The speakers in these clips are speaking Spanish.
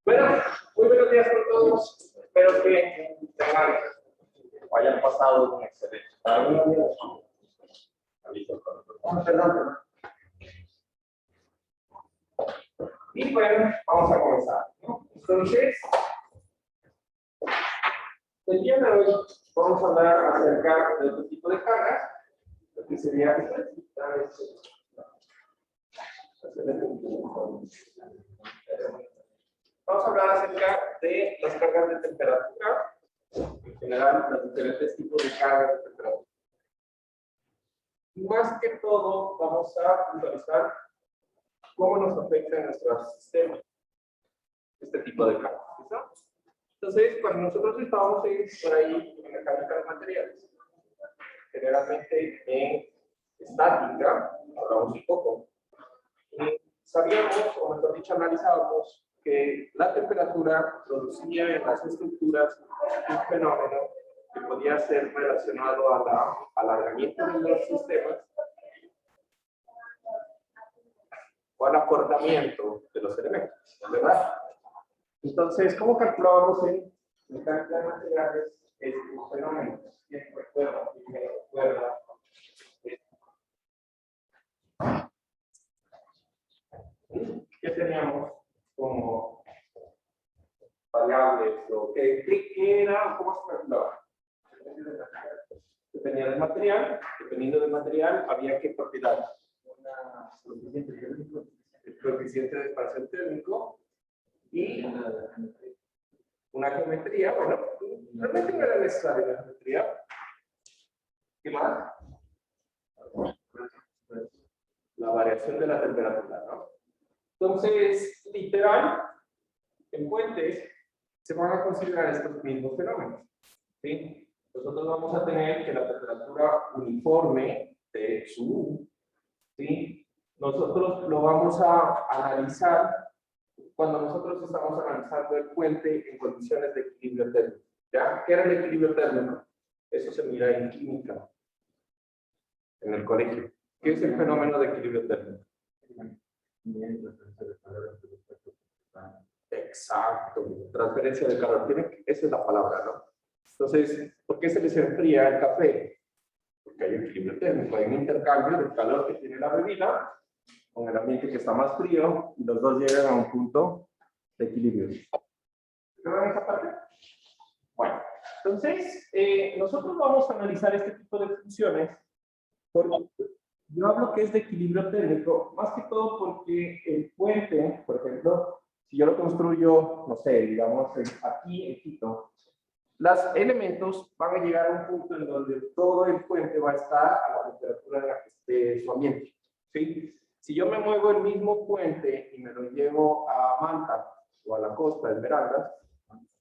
Bueno, muy buenos días a todos. Espero que tengan o hayan pasado un excelente. Y bueno, vamos a comenzar, ¿no? Entonces, el día de hoy vamos a hablar acerca de otro tipo de cargas, lo que sería vamos a hablar acerca de las cargas de temperatura, en general, los diferentes tipos de cargas de temperatura. Y más que todo, vamos a puntualizar cómo nos afecta en nuestro sistema este tipo de cargas. ¿Listo? Entonces, cuando nosotros estábamos por ahí en mecánica de materiales, generalmente en estática, hablamos un poco, sabíamos, o mejor dicho, analizábamos que la temperatura producía en las estructuras un fenómeno que podía ser relacionado al alargamiento de los sistemas o al acortamiento de los elementos, ¿verdad? Entonces, ¿cómo calculábamos en mecánica de materiales estos fenómenos? ¿Quién recuerda? ¿Qué teníamos como variables? ¿O qué era? ¿Cómo se calculaba? Dependía del material. Dependiendo del material, había qué propiedades. El coeficiente de expansión térmico y una geometría. Bueno, realmente no era necesaria la geometría. ¿Qué más? La variación de la temperatura, ¿no? Entonces, literal, en fuentes se van a considerar estos mismos fenómenos, ¿sí? Nosotros vamos a tener que la temperatura uniforme de su U, ¿sí? Nosotros lo vamos a analizar cuando nosotros estamos analizando el puente en condiciones de equilibrio térmico. ¿Ya? ¿Qué era el equilibrio térmico? Eso se mira en química, en el colegio. ¿Qué es el fenómeno de equilibrio térmico? Exacto, transferencia de calor. Esa es la palabra, ¿no? Entonces, ¿por qué se les enfría el café? Porque hay un equilibrio térmico, hay un intercambio del calor que tiene la bebida con el ambiente que está más frío, y los dos llegan a un punto de equilibrio. ¿Recuerdan esa parte? Bueno, entonces, nosotros vamos a analizar este tipo de funciones porque yo hablo que es de equilibrio térmico, más que todo porque el puente, por ejemplo, si yo lo construyo, no sé, digamos aquí en Quito, los elementos van a llegar a un punto en donde todo el puente va a estar a la temperatura en la que esté su ambiente, ¿sí? Si yo me muevo el mismo puente y me lo llevo a Manta o a la costa de Esmeraldas,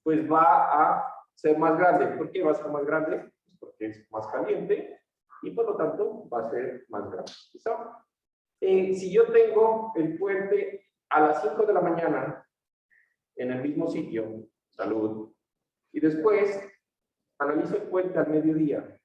pues va a ser más grande. ¿Por qué va a ser más grande? Pues porque es más caliente y por lo tanto va a ser más grande. ¿Listo? Si yo tengo el puente a las 5 de la mañana en el mismo sitio, salud, y después analizo el puente al mediodía,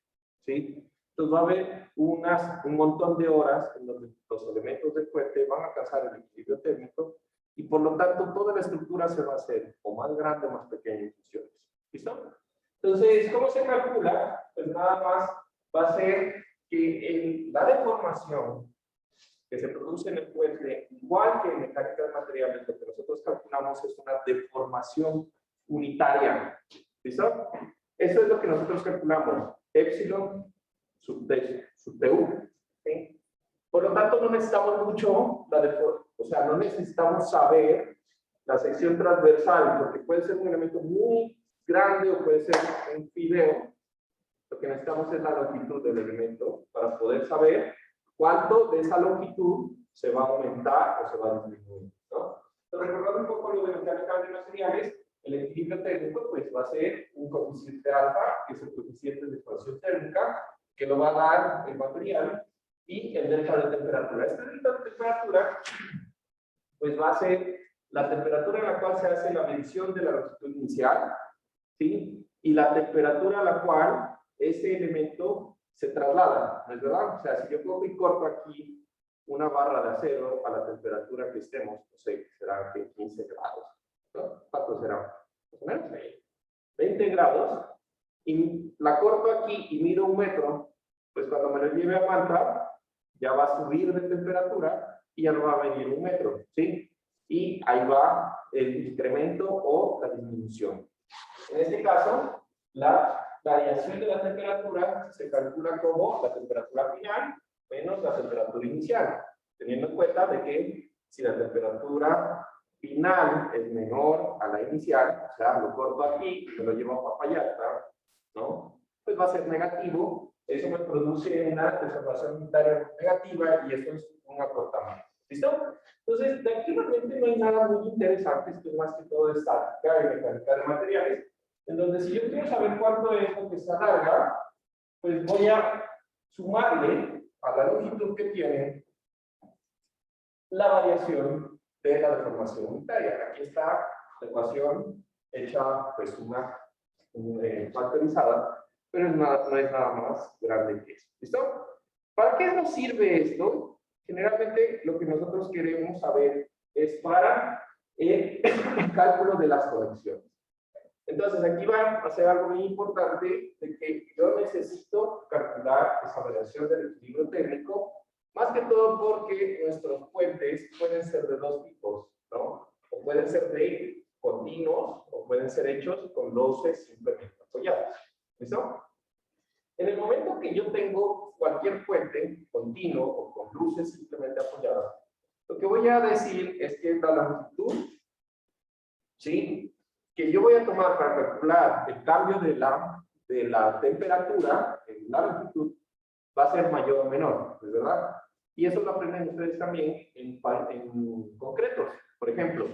¿sí? Entonces va a haber un montón de horas en donde los elementos del puente van a alcanzar el equilibrio térmico y por lo tanto toda la estructura se va a hacer o más grande o más pequeña en funciones. ¿Listo? Entonces, ¿cómo se calcula? Pues nada más va a ser que la deformación que se produce en el puente, igual que en mecánica de materiales, lo que nosotros calculamos es una deformación unitaria. ¿Listo? Eso es lo que nosotros calculamos, epsilon sub tu. ¿Sí? Por lo tanto, no necesitamos mucho o sea, no necesitamos saber la sección transversal, porque puede ser un elemento muy grande o puede ser un fideo. Lo que necesitamos es la longitud del elemento para poder saber cuánto de esa longitud se va a aumentar o se va a disminuir, ¿no? Entonces, recordando un poco lo de mecánica de materiales, el equilibrio térmico pues va a ser un coeficiente alfa, que es el coeficiente de expansión térmica, que lo va a dar el material, y el delta de temperatura. Este delta de temperatura pues va a ser la temperatura en la cual se hace la medición de la longitud inicial, ¿sí? Y la temperatura a la cual ese elemento se traslada, ¿no es verdad? O sea, si yo cojo y corto aquí una barra de acero a la temperatura que estemos, no sé, será que 15 grados, ¿no? ¿Cuánto será? Más o menos 20 grados, y la corto aquí y mido 1 metro, pues cuando me lo lleve a Manta, ya va a subir de temperatura y ya no va a venir 1 metro, ¿sí? Y ahí va el incremento o la disminución. En este caso, la variación de la temperatura se calcula como la temperatura final menos la temperatura inicial, teniendo en cuenta de que si la temperatura final es menor a la inicial, o sea, lo corto aquí y me lo llevo a Papayacta, ¿no? Pues va a ser negativo, eso me produce una deformación unitaria negativa y esto es un acortamiento. ¿Listo? Entonces, de aquí realmente no hay nada muy interesante, esto es más que todo estática y mecánica de materiales, en donde si yo quiero saber cuánto es lo que está larga, pues voy a sumarle a la longitud que tiene la variación de la deformación unitaria. Aquí está la ecuación hecha pues una factorizada, pero no es nada más grande que eso. ¿Listo? ¿Para qué nos sirve esto? Generalmente lo que nosotros queremos saber es para el cálculo de las conexiones. Entonces aquí va a hacer algo muy importante de que yo necesito calcular esa variación del equilibrio térmico, más que todo porque nuestros puentes pueden ser de dos tipos, ¿no? O pueden ser de continuos o pueden ser hechos con luces simplemente apoyadas. ¿Listo? En el momento que yo tengo cualquier puente continuo o con luces simplemente apoyadas, lo que voy a decir es que la longitud, ¿sí?, que yo voy a tomar para calcular el cambio de la temperatura en la longitud va a ser mayor o menor, ¿es verdad? Y eso lo aprenden ustedes también en concretos. Por ejemplo,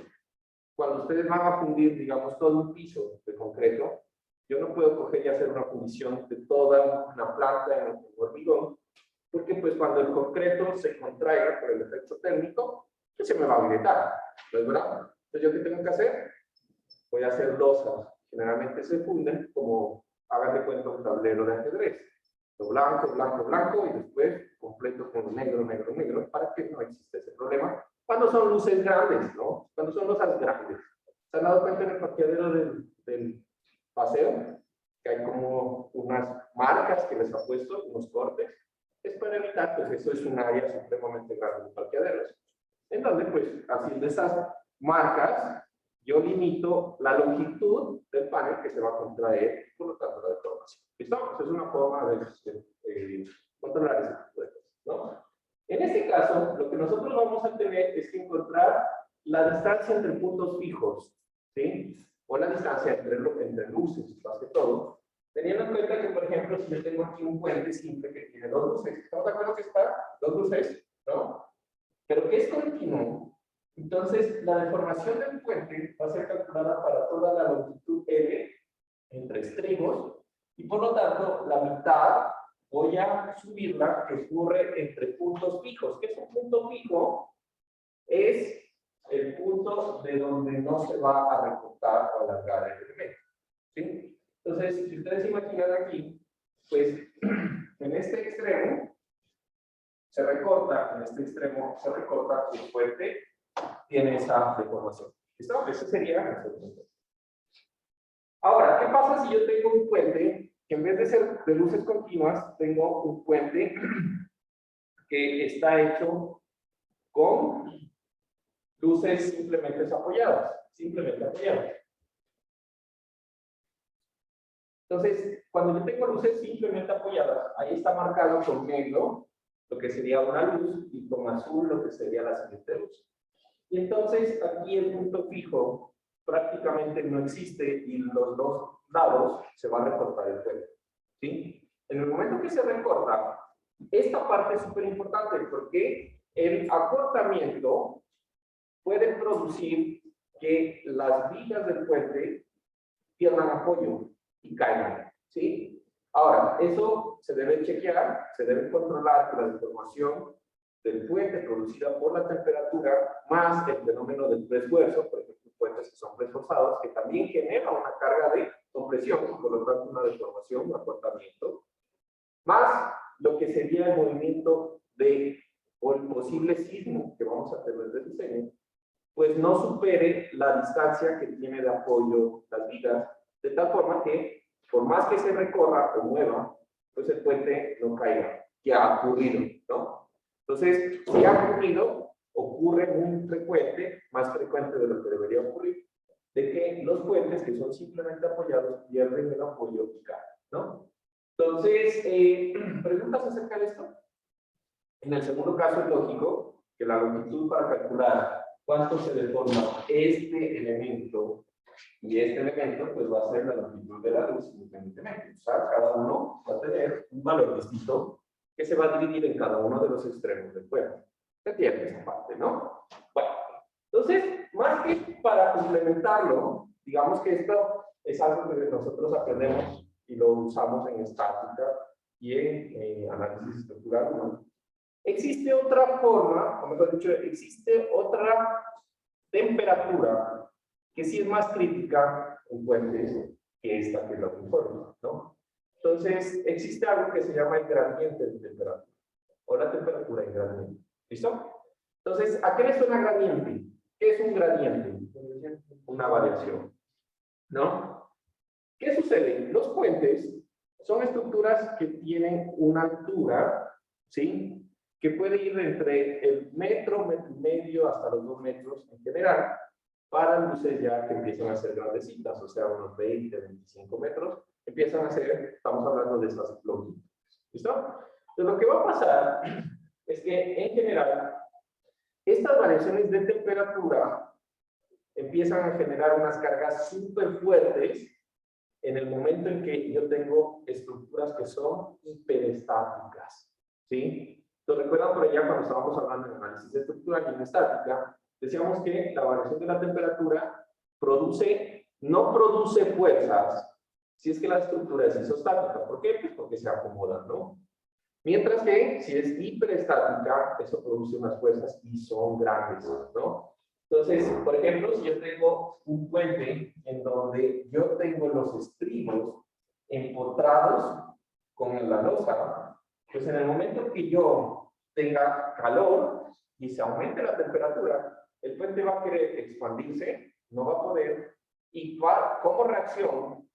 cuando ustedes van a fundir, digamos, todo un piso de concreto, yo no puedo coger y hacer una fundición de toda una planta en hormigón, porque pues cuando el concreto se contraiga por el efecto térmico, pues se me va a agrietar, ¿no es verdad? Entonces, ¿yo qué tengo que hacer? Voy a hacer losas. Generalmente se funden como, hagan de cuenta, un tablero de ajedrez. Lo blanco, blanco, blanco, y después completo con negro, negro, negro, para que no exista ese problema. Cuando son luces grandes, ¿no? Cuando son losas grandes. ¿Se han dado cuenta en el parqueadero del paseo? Que hay como unas marcas que les ha puesto, unos cortes. Es para evitar pues, eso es un área supremamente grande de parqueaderos. En donde, pues, haciendo esas marcas, yo limito la longitud del panel que se va a contraer, por lo tanto, la deformación. ¿Listo? Esa es una forma de controlar ese tipo de cosas, ¿no? En este caso, lo que nosotros vamos a tener es que encontrar la distancia entre puntos fijos, ¿sí? O la distancia entre luces, más que todo, teniendo en cuenta que, por ejemplo, si yo tengo aquí un puente simple que tiene dos luces, ¿estamos de acuerdo que está? Dos luces, ¿no? Pero que es continuo. Entonces, la deformación del puente va a ser calculada para toda la longitud L entre estribos, y por lo tanto, la mitad voy a subirla que ocurre entre puntos fijos. ¿Qué es un punto fijo? Es el punto de donde no se va a recortar o alargar el elemento, ¿sí? Entonces, si ustedes imaginan aquí, pues en este extremo se recorta, en este extremo se recorta, el puente tiene esa deformación. ¿Listo? Ese sería nuestro punto. Ahora, ¿qué pasa si yo tengo un puente que en vez de ser de luces continuas, tengo un puente que está hecho con luces simplemente apoyadas? Simplemente apoyadas. Entonces, cuando yo tengo luces simplemente apoyadas, ahí está marcado con negro lo que sería una luz y con azul lo que sería la siguiente luz. Y entonces aquí el punto fijo prácticamente no existe y los dos lados se va a recortar el puente, ¿sí? En el momento que se recorta, esta parte es súper importante porque el acortamiento puede producir que las vigas del puente pierdan apoyo y caigan, ¿sí? Ahora, eso se debe chequear, se debe controlar que la deformación del puente producida por la temperatura más el fenómeno del preesfuerzo, por ejemplo, puentes que son preesforzados, que también genera una carga de compresión, por lo tanto una deformación, un acortamiento, más lo que sería el movimiento de, o el posible sismo que vamos a tener de diseño, pues no supere la distancia que tiene de apoyo las vigas, de tal forma que, por más que se recorra o mueva, pues el puente no caiga, que ha ocurrido, ¿no? Entonces, si ha ocurrido, ocurre muy frecuente, más frecuente de lo que debería ocurrir, de que los puentes que son simplemente apoyados pierden el apoyo y caen, ¿no? Entonces, ¿preguntas acerca de esto? En el segundo caso es lógico que la longitud para calcular cuánto se deforma este elemento y este elemento, pues va a ser la longitud de la luz independientemente. O sea, cada uno va a tener un valor distinto que se va a dividir en cada uno de los extremos del puente. ¿Se entiende esa parte, no? Bueno, entonces, más que para complementarlo, digamos que esto es algo que nosotros aprendemos y lo usamos en estática y en análisis estructural, ¿no? Existe otra forma, o mejor dicho, existe otra temperatura que sí es más crítica en puentes que esta que es la uniforme, ¿no? Entonces, existe algo que se llama el gradiente de temperatura, o la temperatura en gradiente. ¿Listo? Entonces, ¿a qué le suena gradiente? ¿Qué es un gradiente? Una variación, ¿no? ¿Qué sucede? Los puentes son estructuras que tienen una altura, ¿sí? Que puede ir entre el metro, metro y medio, hasta los 2 metros en general, para luces ya que empiezan a ser grandecitas, o sea, unos 20, 25 metros, empiezan a ser, estamos hablando de estas longitudes. ¿Listo? Entonces, lo que va a pasar es que, en general, estas variaciones de temperatura empiezan a generar unas cargas súper fuertes en el momento en que yo tengo estructuras que son hiperestáticas, ¿sí? Entonces, recuerdan por allá cuando estábamos hablando de análisis estructural y en estática, decíamos que la variación de la temperatura no produce fuerzas si es que la estructura es isostática. ¿Por qué? Pues porque se acomoda, ¿no? Mientras que si es hiperestática, eso produce unas fuerzas y son grandes, ¿no? Entonces, por ejemplo, si yo tengo un puente en donde yo tengo los estribos empotrados con la losa, pues en el momento que yo tenga calor y se aumente la temperatura, el puente va a querer expandirse, no va a poder, y como reacción,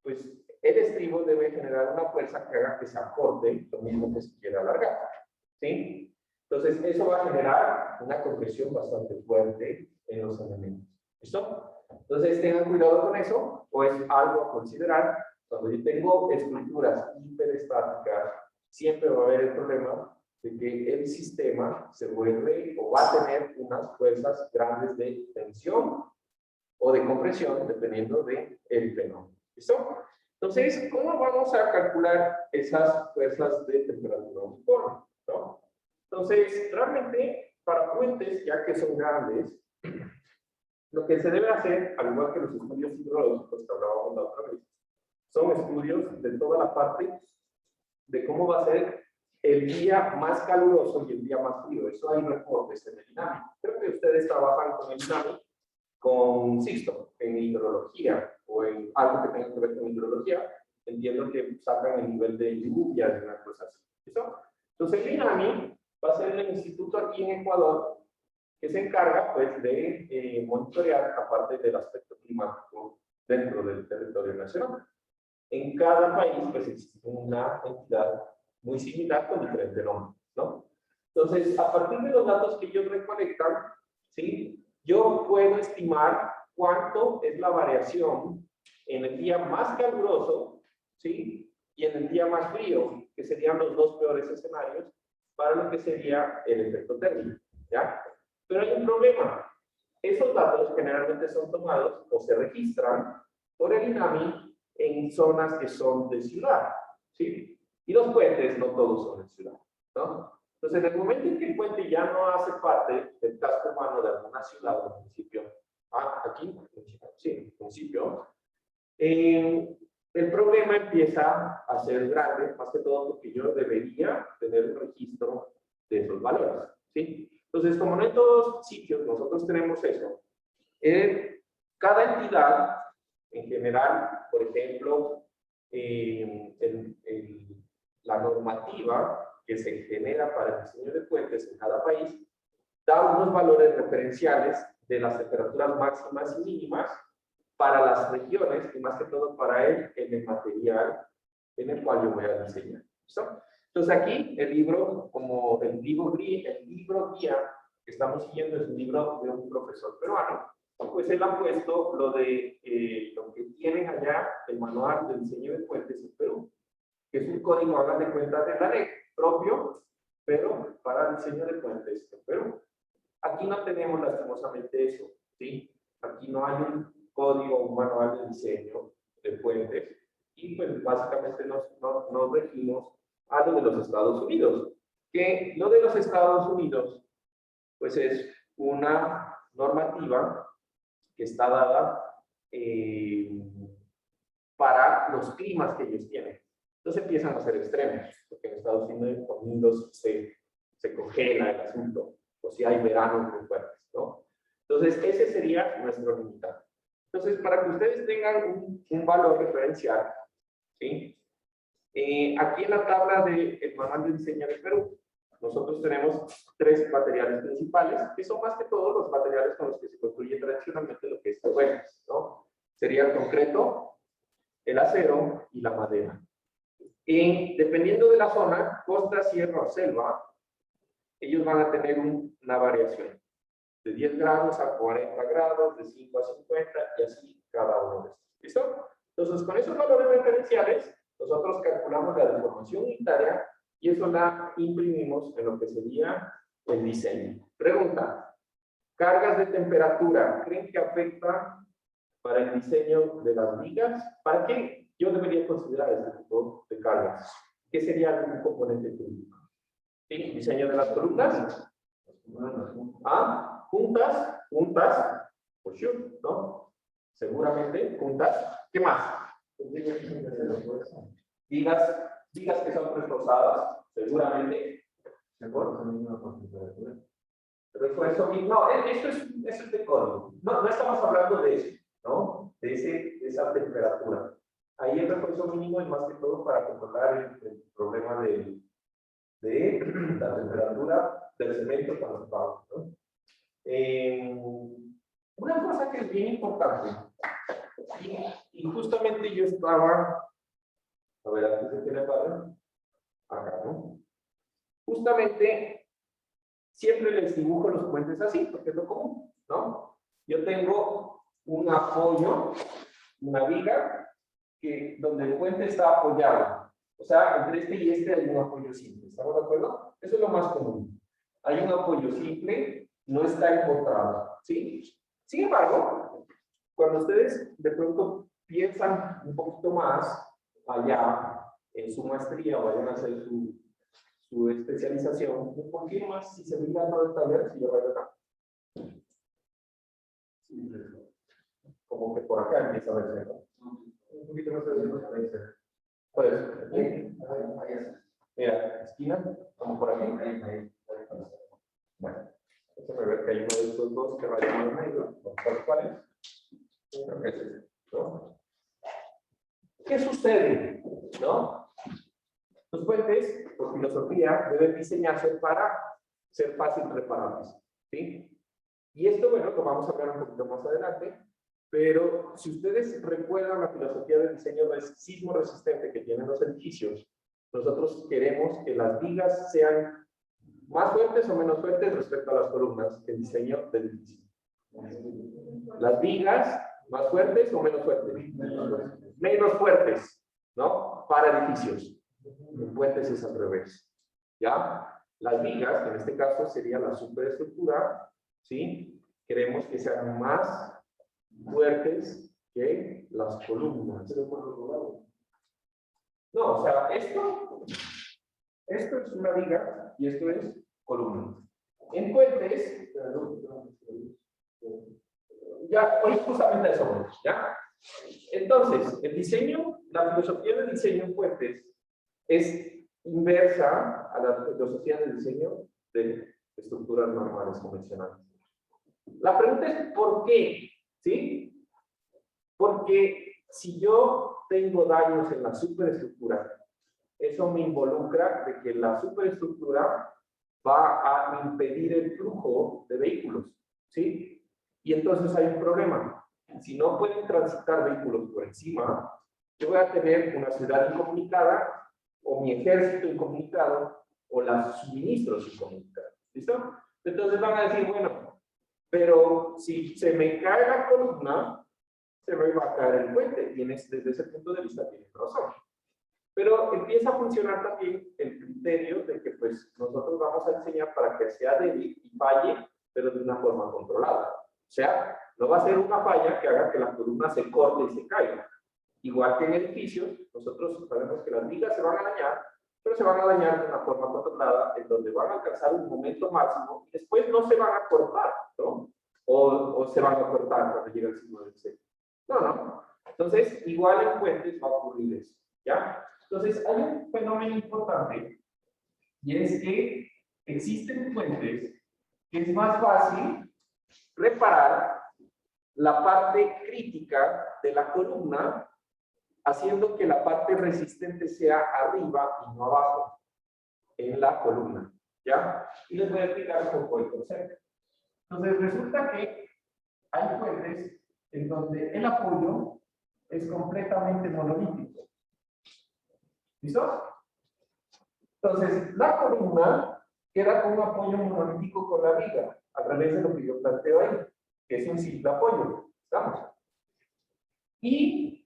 pues el estribo debe generar una fuerza que haga que se acorte, lo mismo que se quiera alargar. ¿sí? Entonces, eso va a generar una compresión bastante fuerte en los elementos. ¿Listo? Entonces, tengan cuidado con eso, o es algo a considerar. Cuando yo tengo estructuras hiperestáticas, siempre va a haber el problema de que el sistema se vuelve o va a tener unas fuerzas grandes de tensión o de compresión, dependiendo del fenómeno. ¿Listo? Entonces, ¿cómo vamos a calcular esas fuerzas de temperatura uniforme? ¿No? Entonces, realmente, para puentes, ya que son grandes, lo que se debe hacer, al igual que los estudios hidrológicos que hablábamos la otra vez, son estudios de toda la parte de cómo va a ser el día más caluroso y el día más frío. Eso hay reportes en el INAMI. Creo que ustedes trabajan con el INAMI, con Sixto, en hidrología o en algo que tenga que ver con hidrología. Entiendo que sacan el nivel de lluvia de una cosa así. ¿Listo? Entonces el INAMI va a ser el instituto aquí en Ecuador que se encarga pues de monitorear aparte del aspecto climático dentro del territorio nacional. En cada país pues existe una entidad muy similar con diferente nombre, ¿no? Entonces, a partir de los datos que ellos recolectan, ¿sí? Yo puedo estimar cuánto es la variación en el día más caluroso, ¿sí? Y en el día más frío, que serían los dos peores escenarios para lo que sería el efecto térmico, ¿ya? Pero hay un problema. Esos datos generalmente son tomados o se registran por el INAMI en zonas que son de ciudad, ¿sí? Y los puentes no todos son de ciudad, ¿no? Entonces, en el momento en que el puente ya no hace parte del casco urbano de alguna ciudad o municipio, aquí, sí, municipio, el problema empieza a ser grande, más que todo porque yo debería tener un registro de esos valores, ¿sí? Entonces, como no en todos sitios nosotros tenemos eso, cada entidad, en general, por ejemplo, la normativa que se genera para el diseño de puentes en cada país, da unos valores referenciales de las temperaturas máximas y mínimas para las regiones y más que todo para el material en el cual yo voy a diseñar. ¿Listo? Entonces aquí el libro, como el libro guía que estamos siguiendo es un libro de un profesor peruano, pues él ha puesto lo de lo que tienen allá, el manual de diseño de puentes en Perú, que es un código, hagan de cuenta, de la ley propio, pero para diseño de puentes en Perú. Aquí no tenemos lastimosamente eso, ¿sí? Aquí no hay un código, un manual de diseño de puentes, y pues básicamente nos regimos a lo de los Estados Unidos, que lo de los Estados Unidos, pues es una normativa que está dada para los climas que ellos tienen. Entonces empiezan a ser extremos, porque en Estados Unidos se congela el asunto, o si hay veranos muy fuertes, ¿no? Entonces ese sería nuestro limitante. Entonces, para que ustedes tengan un valor referencial, ¿sí? Aquí en la tabla del manual de diseño de Perú, nosotros tenemos 3 materiales principales, que son más que todo los materiales con los que se construye tradicionalmente lo que es puentes, ¿no? Sería el concreto, el acero y la madera. Y dependiendo de la zona, costa, sierra o selva, ellos van a tener una variación de 10 grados a 40 grados, de 5 a 50 y así cada uno de estos. ¿Listo? Entonces, con esos valores referenciales, nosotros calculamos la deformación unitaria y eso la imprimimos en lo que sería el diseño. Pregunta: cargas de temperatura, ¿creen que afecta para el diseño de las vigas? ¿Para qué yo debería considerar este tipo de cargas? ¿Qué sería un componente crítico? ¿Sí? Diseño de las columnas. Juntas, for sure, ¿no? Seguramente, juntas. ¿Qué más? Vigas que son reforzadas, seguramente. ¿Mejor? Refuerzo, no, eso es de código. No estamos hablando de eso, ¿no? De esa temperatura. Ahí el refuerzo mínimo es más que todo para controlar el problema de la temperatura del cemento cuando se paga, ¿no? Una cosa que es bien importante, y justamente yo estaba, a ver, antes de que le paren, acá, ¿no? justamente siempre les dibujo los puentes así, porque es lo común, ¿no? Yo tengo un apoyo, una viga, donde el puente está apoyado. O sea, entre este y este hay un apoyo simple. ¿Estamos de acuerdo? Eso es lo más común. Hay un apoyo simple, no está empotrado, ¿sí? Sin embargo, cuando ustedes de pronto piensan un poquito más allá en su maestría, vayan a hacer su especialización, un poquito más, si se mira todo el taller, si yo vaya acá. Como que por acá empieza a verse, ¿no? Un poquito más de pues, mira, esquina, como por aquí. Bueno, déjame ver que hay uno de estos dos que raya más negro. ¿Cuál es? Creo que es ese, ¿no? ¿Qué sucede? ¿No? Los puentes, por filosofía, deben diseñarse para ser fácil reparables. ¿Sí? Y esto, bueno, lo vamos a hablar un poquito más adelante. Pero si ustedes recuerdan la filosofía del diseño sismo resistente que tienen los edificios, nosotros queremos que las vigas sean más fuertes o menos fuertes respecto a las columnas del diseño del edificio. Las vigas más fuertes o menos fuertes. Menos fuertes, ¿no? Para edificios. En puentes es al revés. ¿Ya? Las vigas, que en este caso sería la superestructura, ¿sí? Queremos que sean más fuertes que las columnas. No, o sea, esto es una viga y esto es columna. En puentes, ya, hoy justamente eso, ¿ya? Entonces, el diseño, la filosofía del diseño en puentes es inversa a la filosofía del diseño de estructuras normales convencionales. La pregunta es ¿por qué? ¿Sí? Porque si yo tengo daños en la superestructura, eso me involucra de que la superestructura va a impedir el flujo de vehículos, ¿sí? Y entonces hay un problema. Si no pueden transitar vehículos por encima, yo voy a tener una ciudad incomunicada, o mi ejército incomunicado, o los suministros incomunicados. ¿Listo? Entonces van a decir, bueno, pero si se me cae la columna, se me va a caer el puente. Y desde ese punto de vista tienen razón. Pero empieza a funcionar también el criterio de que pues nosotros vamos a enseñar para que sea débil y falle, pero de una forma controlada. O sea, no va a ser una falla que haga que la columna se corte y se caiga. Igual que en edificios, nosotros sabemos que las vigas se van a dañar, pero se van a dañar de una forma controlada, en donde van a alcanzar un momento máximo y después no se van a cortar, ¿no? O se van a cortar cuando llega el signo del diseño. No. Entonces, igual en puentes va a ocurrir eso, ¿ya? Entonces, hay un fenómeno importante, y es que existen puentes que es más fácil reparar la parte crítica de la columna, haciendo que la parte resistente sea arriba y no abajo, en la columna, ¿ya? Y les voy a explicar un poco el concepto. Entonces, resulta que hay puentes en donde el apoyo es completamente monolítico. ¿Listo? Entonces, la columna queda con un apoyo monolítico con la viga, a través de lo que yo planteo ahí, que es un simple apoyo. ¿Estamos? Y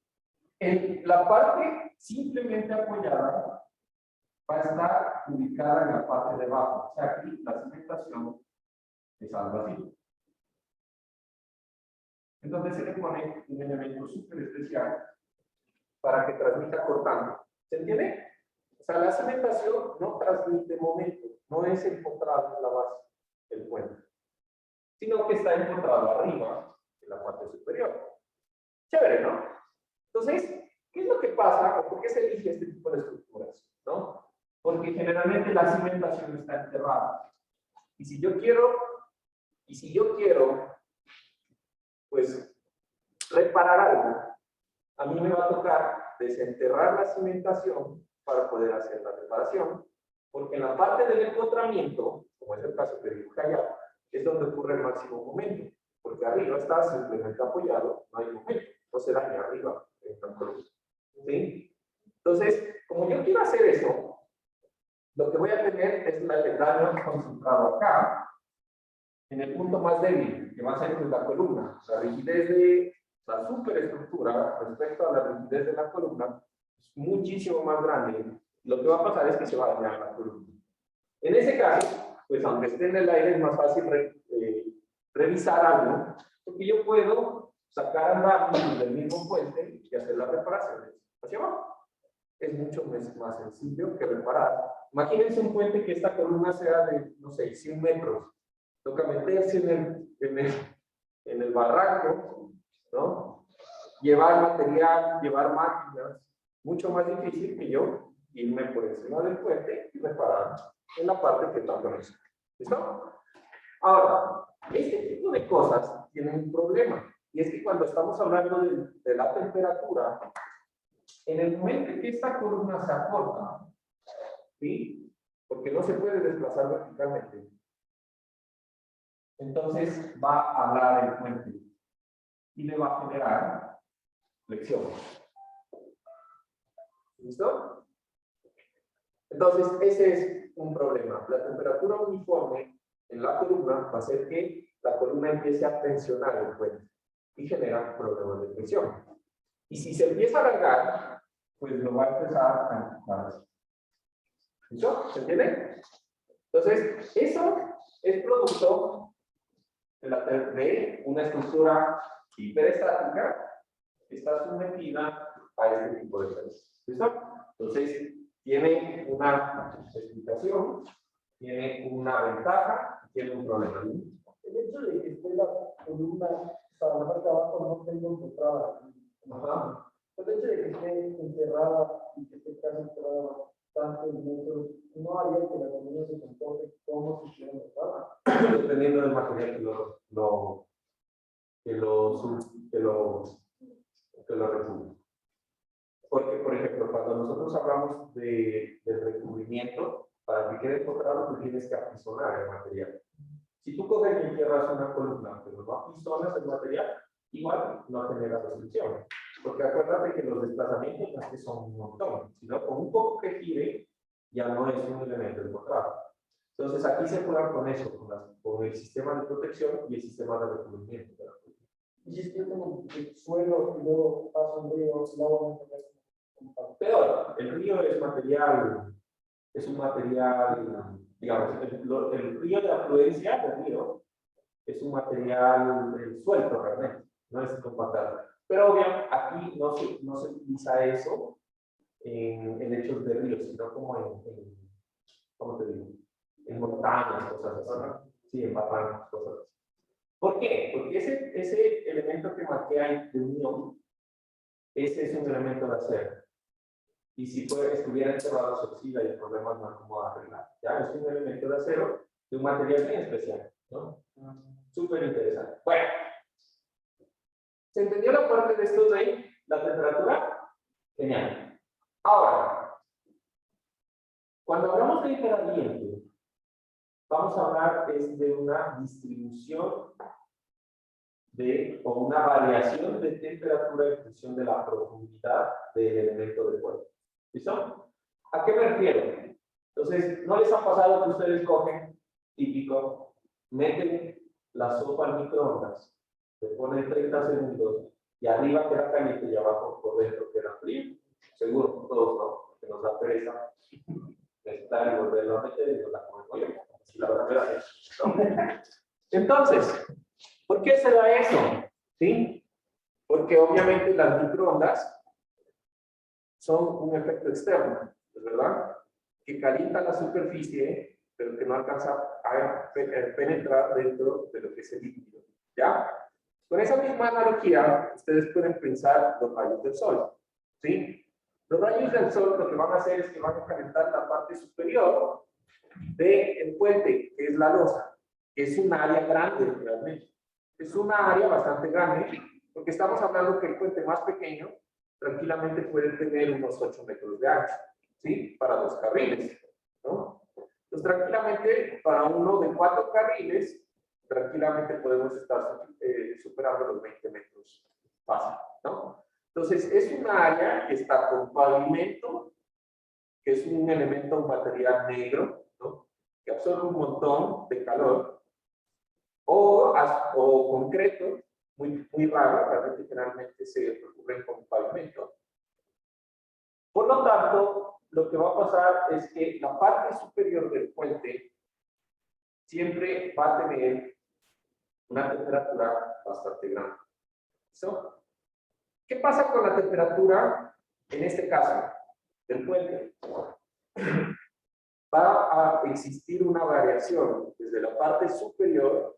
la parte simplemente apoyada va a estar ubicada en la parte de abajo. O sea, aquí la cimentación es algo así. Entonces se le pone un elemento súper especial para que transmita cortando. ¿Se entiende? O sea, la cimentación no transmite momento, no es empotrado en la base del puente, sino que está empotrado arriba, en la parte superior. Chévere, ¿no? Entonces, ¿qué es lo que pasa o por qué se elige este tipo de estructuras? ¿No? Porque generalmente la cimentación está enterrada. Y si yo quiero, pues, reparar algo, a mí me va a tocar desenterrar la cimentación para poder hacer la reparación, porque en la parte del empotramiento, como es el caso que dibuja allá, es donde ocurre el máximo momento, porque arriba está simplemente apoyado, no hay momento, no se daña arriba en la columna. ¿Sí? Entonces, como yo quiero hacer eso, lo que voy a tener es el daño concentrado acá, en el punto más débil, que va a ser pues, la columna. La rigidez de la superestructura respecto a la rigidez de la columna es muchísimo más grande. Lo que va a pasar es que se va a dañar la columna. En ese caso, pues aunque esté en el aire, es más fácil revisar algo, porque yo puedo sacar andamios del mismo puente y hacer las reparaciones hacia abajo. Es mucho más sencillo que reparar. Imagínense un puente que esta columna sea de, no sé, 100 metros. Toca meterse en el barranco, ¿no? Llevar material, llevar máquinas. Mucho más difícil que yo irme por encima del puente y reparar en la parte que toca eso. ¿Listo? Ahora, este tipo de cosas tienen un problema. Y es que cuando estamos hablando de la temperatura, en el momento en que esta columna se acorta, ¿sí? Porque no se puede desplazar verticalmente, entonces va a hablar el puente y le va a generar flexión. ¿Listo? Entonces, ese es un problema. La temperatura uniforme en la columna va a hacer que la columna empiece a tensionar el puente y genera problemas de tensión. Y si se empieza a alargar, pues lo va a empezar a empujar. ¿Listo? ¿Se entiende? Entonces, eso es producto de una estructura hiperestática que está sometida a este tipo de cosas. ¿Listo? Entonces, tiene una explicación, tiene una ventaja, tiene un problema. El hecho de que esté la columna, o sea, la parte de abajo no tengo encontrada. Ajá. El hecho de que esté encerrada y que esté casi encerrada tantos metros, no haría que la columna se comporte como si estuviera encerrada. Dependiendo del material que lo recubre. Porque, por ejemplo, cuando nosotros hablamos del recubrimiento, para que quede encontrado, tú tienes que apisonar el material. Si tú coges y entierras una columna, pero no apisonas el material, igual no genera restricción. Porque acuérdate que los desplazamientos no es que son un montón, sino con un poco que gire, ya no es un elemento encontrado. Entonces aquí se juega con eso, con el sistema de protección y el sistema de recubrimiento de la columna. Y si es que yo tengo el suelo y luego paso un río, el agua me Peor, el río es un material, digamos, el río de afluencia del río es un material suelto realmente, no es compactado. Pero obviamente aquí no se utiliza eso en hechos de ríos, sino como ¿cómo te digo? En montañas, cosas así. Sí, en barrancos, cosas así. ¿Por qué? Porque ese elemento que marqué ahí de unión, ese es un elemento de acero. Y si estuviera enterrado se oxida y el problema no es cómo arreglar. Ya es un elemento de acero de un material bien especial, ¿no? Súper interesante. Bueno, ¿se entendió la parte de esto de la temperatura? Genial. Ahora, cuando hablamos de hipergradiente, vamos a hablar de una distribución o una variación de temperatura en función de la profundidad del elemento de fuego. ¿Listo? ¿A qué me refiero? Entonces, ¿no les ha pasado que ustedes cogen, típico, meten la sopa al microondas, le ponen 30 segundos y arriba queda caliente y abajo por dentro queda frío? Seguro, todos, ¿no? Porque nos da pereza mezclar y volverlo a meter y nos la comemos yo. Así la verdad es, ¿no? Entonces, ¿por qué se da eso? ¿Sí? Porque obviamente las microondas son un efecto externo, ¿verdad? Que calienta la superficie, pero que no alcanza a penetrar dentro de lo que es el líquido. ¿Ya? Con esa misma analogía, ustedes pueden pensar los rayos del sol. ¿Sí? Los rayos del sol lo que van a hacer es que van a calentar la parte superior del puente, que es la losa, que es un área grande realmente. Es una área bastante grande, porque estamos hablando que el puente más pequeño tranquilamente puede tener unos 8 metros de ancho, ¿sí? Para 2 carriles, ¿no? Entonces, tranquilamente, para uno de 4 carriles, tranquilamente podemos estar superando los 20 metros fácil, ¿no? Entonces, es un área que está con pavimento que es un elemento, un material negro, ¿no? Que absorbe un montón de calor, o concreto, muy raro, realmente generalmente se ocurre con pavimento. Por lo tanto, lo que va a pasar es que la parte superior del puente siempre va a tener una temperatura bastante grande. ¿Listo? ¿Qué pasa con la temperatura, en este caso, del puente? Va a existir una variación desde la parte superior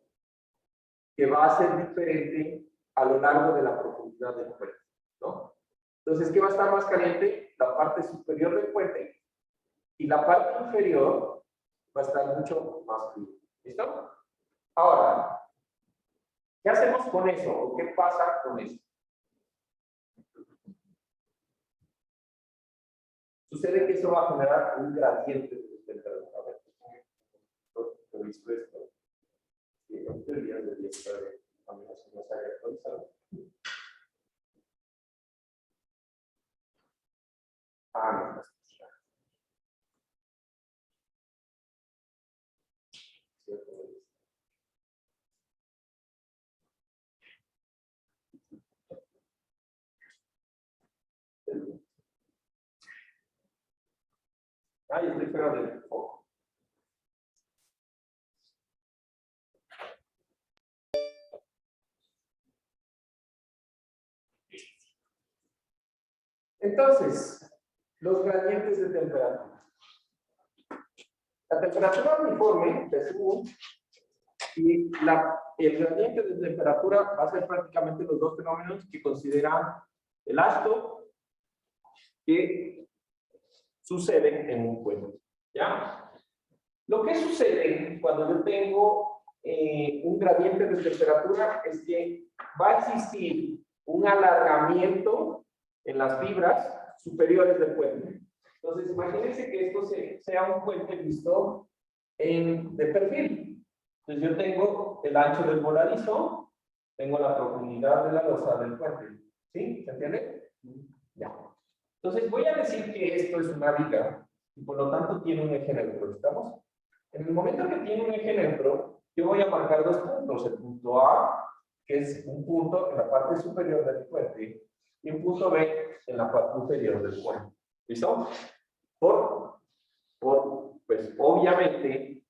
que va a ser diferente a lo largo de la profundidad del puente, ¿no? Entonces, ¿qué va a estar más caliente? La parte superior del puente, y la parte inferior va a estar mucho más fría. ¿Listo? Ahora, ¿qué hacemos con eso? ¿O qué pasa con eso? Sucede que eso va a generar un gradiente de temperatura. A ver, ¿he visto esto? Sí, en teoría debería estar a menos que no se haya actualizado. Ah, no, yo estoy fuera del foco. Entonces, los gradientes de temperatura. La temperatura uniforme de su y el gradiente de temperatura va a ser prácticamente los dos fenómenos que consideran el astro que suceden en un puente. ¿Ya? Lo que sucede cuando yo tengo un gradiente de temperatura es que va a existir un alargamiento en las fibras superiores del puente. Entonces, imagínense que esto sea un puente visto de perfil. Entonces, yo tengo el ancho del voladizo, tengo la profundidad de la losa del puente. ¿Sí? ¿Se entiende? Ya. Entonces, voy a decir que esto es una viga y por lo tanto tiene un eje neutro. ¿Estamos? En el momento que tiene un eje neutro, yo voy a marcar dos puntos. El punto A, que es un punto en la parte superior del puente, y un punto B en la parte inferior del puente. ¿Listo? Pues obviamente,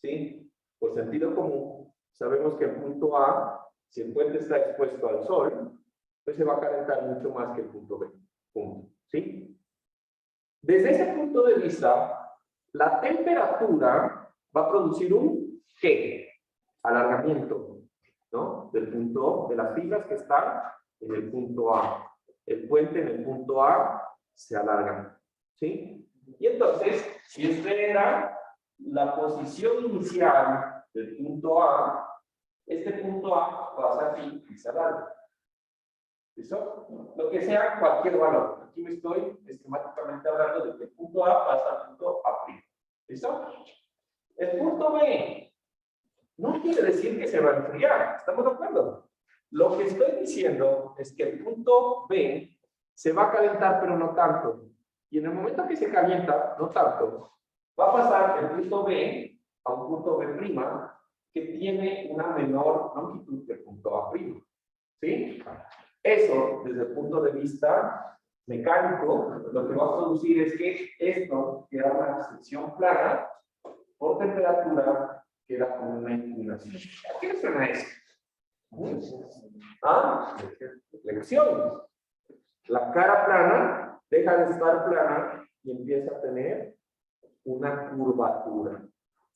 ¿sí? Por sentido común, sabemos que el punto A, si el puente está expuesto al sol, pues se va a calentar mucho más que el punto B. Punto. ¿Sí? Desde ese punto de vista, la temperatura va a producir un ¿qué? Alargamiento, ¿no? Del punto, de las fibras que están en el punto A. El puente en el punto A se alarga, ¿sí? Y entonces, si esta era la posición inicial del punto A, este punto A pasa aquí y se alarga. ¿Listo? Lo que sea cualquier valor. Aquí me estoy esquemáticamente hablando de que el punto A pasa al punto A'. ¿Listo? El punto B no quiere decir que se va a enfriar. ¿Estamos de acuerdo? Lo que estoy diciendo es que el punto B se va a calentar, pero no tanto. Y en el momento que se calienta, no tanto, va a pasar el punto B a un punto B' que tiene una menor longitud que el punto A'. ¿Sí? Eso, desde el punto de vista mecánico, lo que va a producir es que esto queda una sección plana por temperatura, queda con una inclinación. ¿A qué suena eso? ¿Ah? Lección. La cara plana deja de estar plana y empieza a tener una curvatura.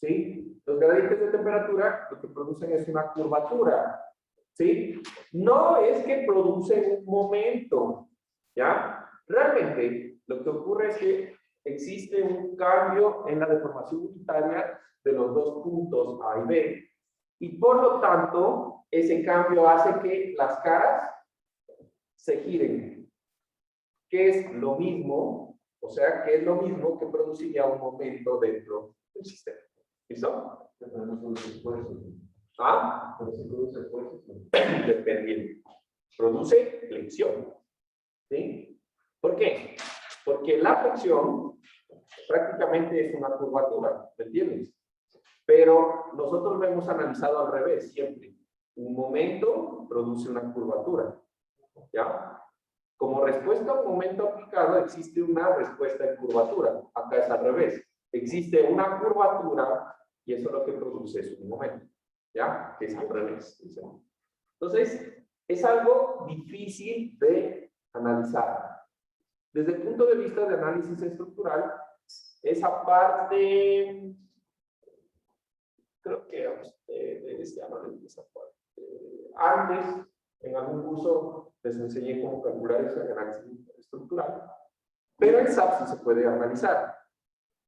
¿Sí? Los gradientes de temperatura lo que producen es una curvatura. ¿Sí? No es que produce un momento, ¿ya? Realmente lo que ocurre es que existe un cambio en la deformación unitaria de los dos puntos A y B, y por lo tanto, ese cambio hace que las caras se giren, que es lo mismo, o sea, que es lo mismo que produciría un momento dentro del sistema. ¿Listo? ¿Ah? Dependiendo. Produce flexión. ¿Sí? ¿Por qué? Porque la fricción prácticamente es una curvatura, ¿me entiendes? Pero nosotros lo hemos analizado al revés siempre. Un momento produce una curvatura, ¿ya? Como respuesta a un momento aplicado existe una respuesta en curvatura. Acá es al revés. Existe una curvatura y eso lo que produce es un momento, ¿ya? Que es al revés. Entonces, es algo difícil de analizar. Desde el punto de vista de análisis estructural, esa parte, creo que a ustedes ya no les esa parte. Antes, en algún curso, les enseñé cómo calcular ese análisis estructural, pero en SAP sí se puede analizar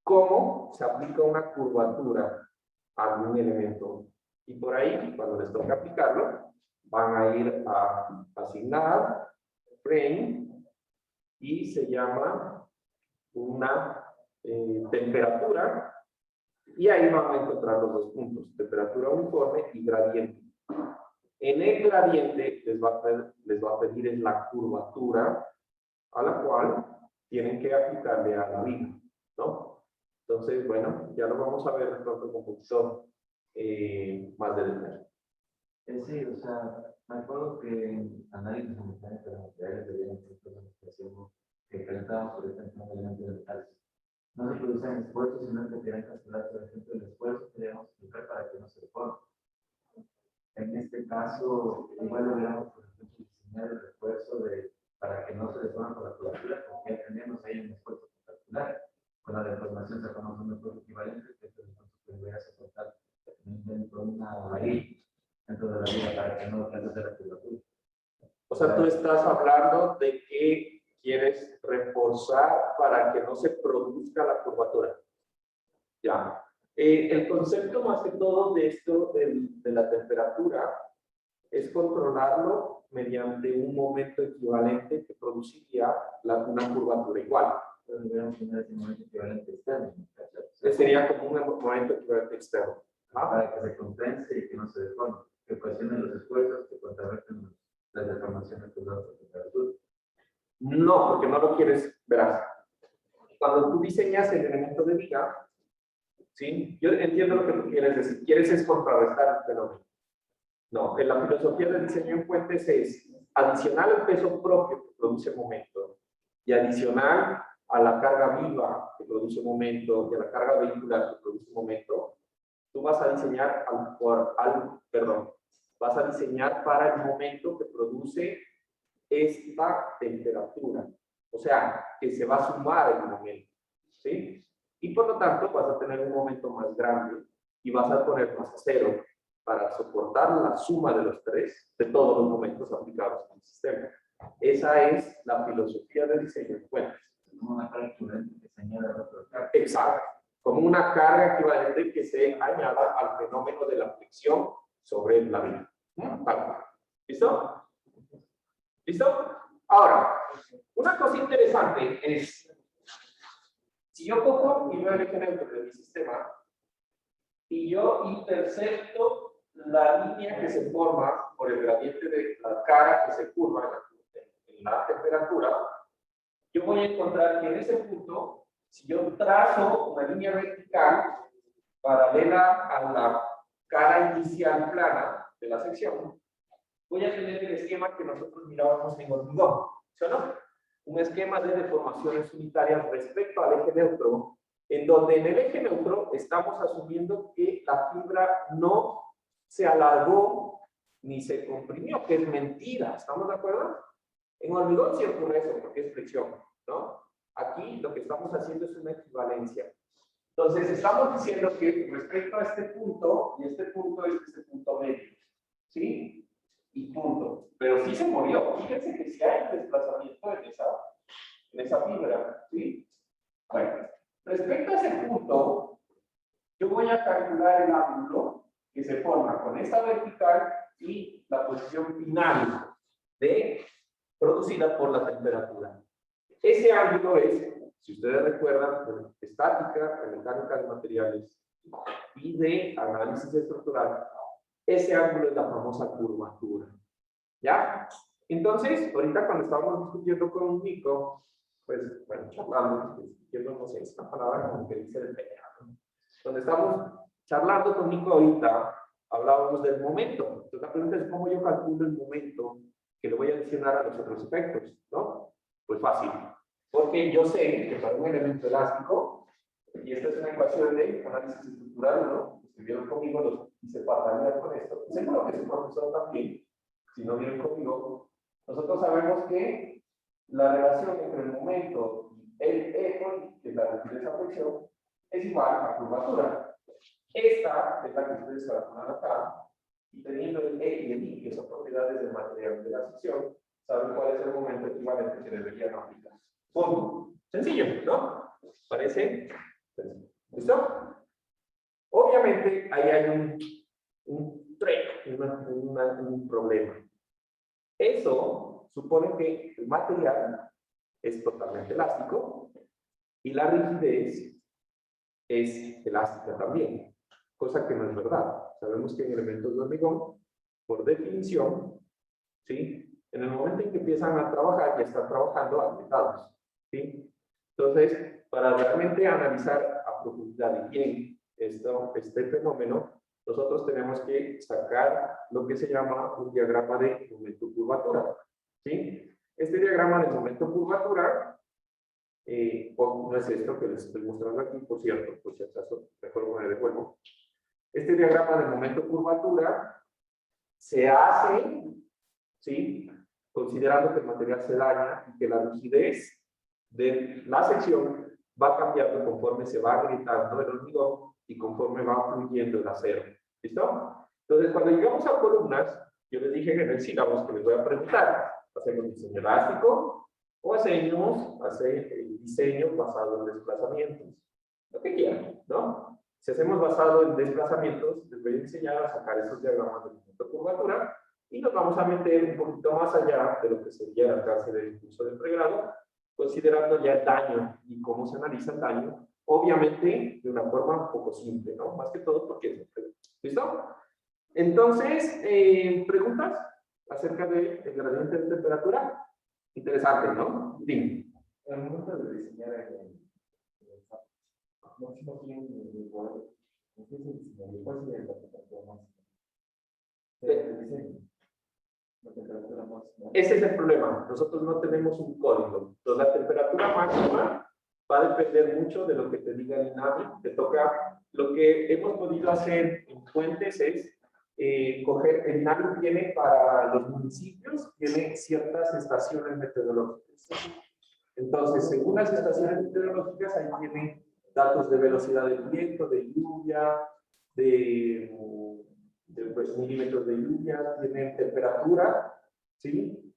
cómo se aplica una curvatura a algún elemento. Y por ahí, cuando les toca aplicarlo, van a ir a asignar, frame, y se llama una temperatura, y ahí van a encontrar los dos puntos, temperatura uniforme y gradiente. En el gradiente les va a pedir en la curvatura a la cual tienen que aplicarle a la viga, ¿no? Entonces, bueno, ya lo vamos a ver de pronto con un poquito más de detalle. Sí, o sea, me acuerdo que en análisis simultáneo de los materiales de identificación que presentábamos por este tema de elementos de metales. No se producen esfuerzos, sino que querían calcular, por ejemplo, el esfuerzo que debemos aplicar para que no se deforme. En este caso, igual deberíamos, por ejemplo, diseñar el refuerzo para que no se deforme por la curvatura, porque ya tenemos ahí un esfuerzo que calcular. Con la deformación sacamos un esfuerzo equivalente, que es el esfuerzo que debería soportar dentro de una varilla, dentro de la vida, para que no alcance la curvatura. O sea, tú estás hablando de que quieres reforzar para que no se produzca la curvatura. Ya. El concepto más que todo de esto de la temperatura es controlarlo mediante un momento equivalente que produciría una curvatura igual. Entonces debemos tener ese momento equivalente externo. Que sería como un momento equivalente externo. Para que se compense y que no se deforme, que ocasione los esfuerzos que contrarresten las deformaciones de la temperatura. No, porque no lo quieres, verás. Cuando tú diseñas el elemento de viga, ¿sí? Yo entiendo lo que tú quieres decir. Quieres es contrarrestar el fenómeno. No, en la filosofía del diseño en puentes es adicional al peso propio que produce momento y adicional a la carga viva que produce momento y a la carga vehicular que produce momento, tú vas a diseñar vas a diseñar para el momento que produce esta temperatura. O sea, que se va a sumar el momento, ¿sí? Y por lo tanto vas a tener un momento más grande y vas a poner más cero para soportar la suma de los tres, de todos los momentos aplicados en el sistema. Esa es la filosofía de diseño en puentes. Como una carga equivalente que se añade a otro carga. Exacto. Como una carga equivalente que se añada al fenómeno de la fricción sobre la viga. ¿Listo? ¿Listo? Ahora, una cosa interesante es, si yo cojo y veo el eje neutro de mi sistema, y yo intercepto la línea que se forma por el gradiente de la cara que se curva en la temperatura, yo voy a encontrar que en ese punto, si yo trazo una línea vertical paralela a la cara inicial plana de la sección, voy a tener el esquema que nosotros mirábamos en hormigón, ¿sí o no? Un esquema de deformaciones unitarias respecto al eje neutro, en donde en el eje neutro estamos asumiendo que la fibra no se alargó ni se comprimió, que es mentira, ¿estamos de acuerdo? En hormigón sí ocurre eso, porque es fricción, ¿no? Aquí lo que estamos haciendo es una equivalencia. Entonces, estamos diciendo que respecto a este punto, y este punto es este punto medio, ¿sí? Y punto. Pero sí se movió. Fíjense que sí hay desplazamiento en esa fibra, ¿sí? Bueno, respecto a ese punto, yo voy a calcular el ángulo que se forma con esta vertical y la posición final producida por la temperatura. Ese ángulo es, si ustedes recuerdan, de estática, de mecánica de materiales y de análisis estructural, ese ángulo es la famosa curvatura. ¿Ya? Entonces, ahorita cuando estábamos discutiendo con Nico, pues, bueno, charlando, yo no sé, es una palabra como que dice el pelear, ¿no? Donde estamos charlando con Nico ahorita, hablábamos del momento. Entonces la pregunta es cómo yo calculo el momento que le voy a adicionar a los otros efectos, ¿no? Pues fácil, porque yo sé que para un elemento elástico, y esta es una ecuación de análisis estructural, ¿no? Estuvieron conmigo y se patalean con esto. Seguro que su profesor también, si no vieron conmigo, nosotros sabemos que la relación entre el momento y el eco, que es la rigidez a fricción, es igual a curvatura. Esta es la que ustedes calculan acá, y teniendo el E y el I, que son propiedades del material de la sección, saben cuál es el momento equivalente que deberían aplicar. Punto. Sencillo, ¿no? ¿Parece? ¿Listo? Obviamente, ahí hay un problema. Eso supone que el material es totalmente elástico y la rigidez es elástica también, cosa que no es verdad. Sabemos que en elementos de hormigón, por definición, ¿sí? En el momento en que empiezan a trabajar, ya están trabajando apretados, ¿sí? Entonces, para realmente analizar a profundidad y bien este fenómeno, nosotros tenemos que sacar lo que se llama un diagrama de momento-curvatura, ¿sí? Este diagrama de momento-curvatura, no es esto que les estoy mostrando aquí, por cierto, por si acaso, mejor me devuelvo. Este diagrama de momento-curvatura se hace, ¿sí? Considerando que el material se daña y que la rigidez de la sección va cambiando conforme se va agrietando el hormigón y conforme va fluyendo el acero. ¿Listo? Entonces, cuando llegamos a columnas, yo les dije en el sílabus que les voy a preguntar, ¿hacemos diseño elástico o hacemos diseño basado en desplazamientos? Lo que quieran, ¿no? Si hacemos basado en desplazamientos, les voy a enseñar a sacar esos diagramas de momento curvatura y nos vamos a meter un poquito más allá de lo que sería el alcance del curso de pregrado, considerando ya el daño y cómo se analiza el daño, obviamente de una forma un poco simple, ¿no? Más que todo porque es simple. ¿Listo? Entonces, ¿preguntas acerca del gradiente de temperatura? Interesante, ¿no? Dime. Al momento de diseñar el máximo tiempo de poder, ¿cuál sería la temperatura máxima? La temperatura máxima. Ese es el problema. Nosotros no tenemos un código. Entonces, la temperatura máxima va a depender mucho de lo que te diga el INAVI. Te toca. Lo que hemos podido hacer en Fuentes es coger. El INAVI tiene para los municipios, tiene ciertas estaciones meteorológicas. Entonces, según las estaciones meteorológicas, ahí tienen datos de velocidad del viento, de lluvia, de pues, milímetros de lluvia, tienen temperatura, ¿sí?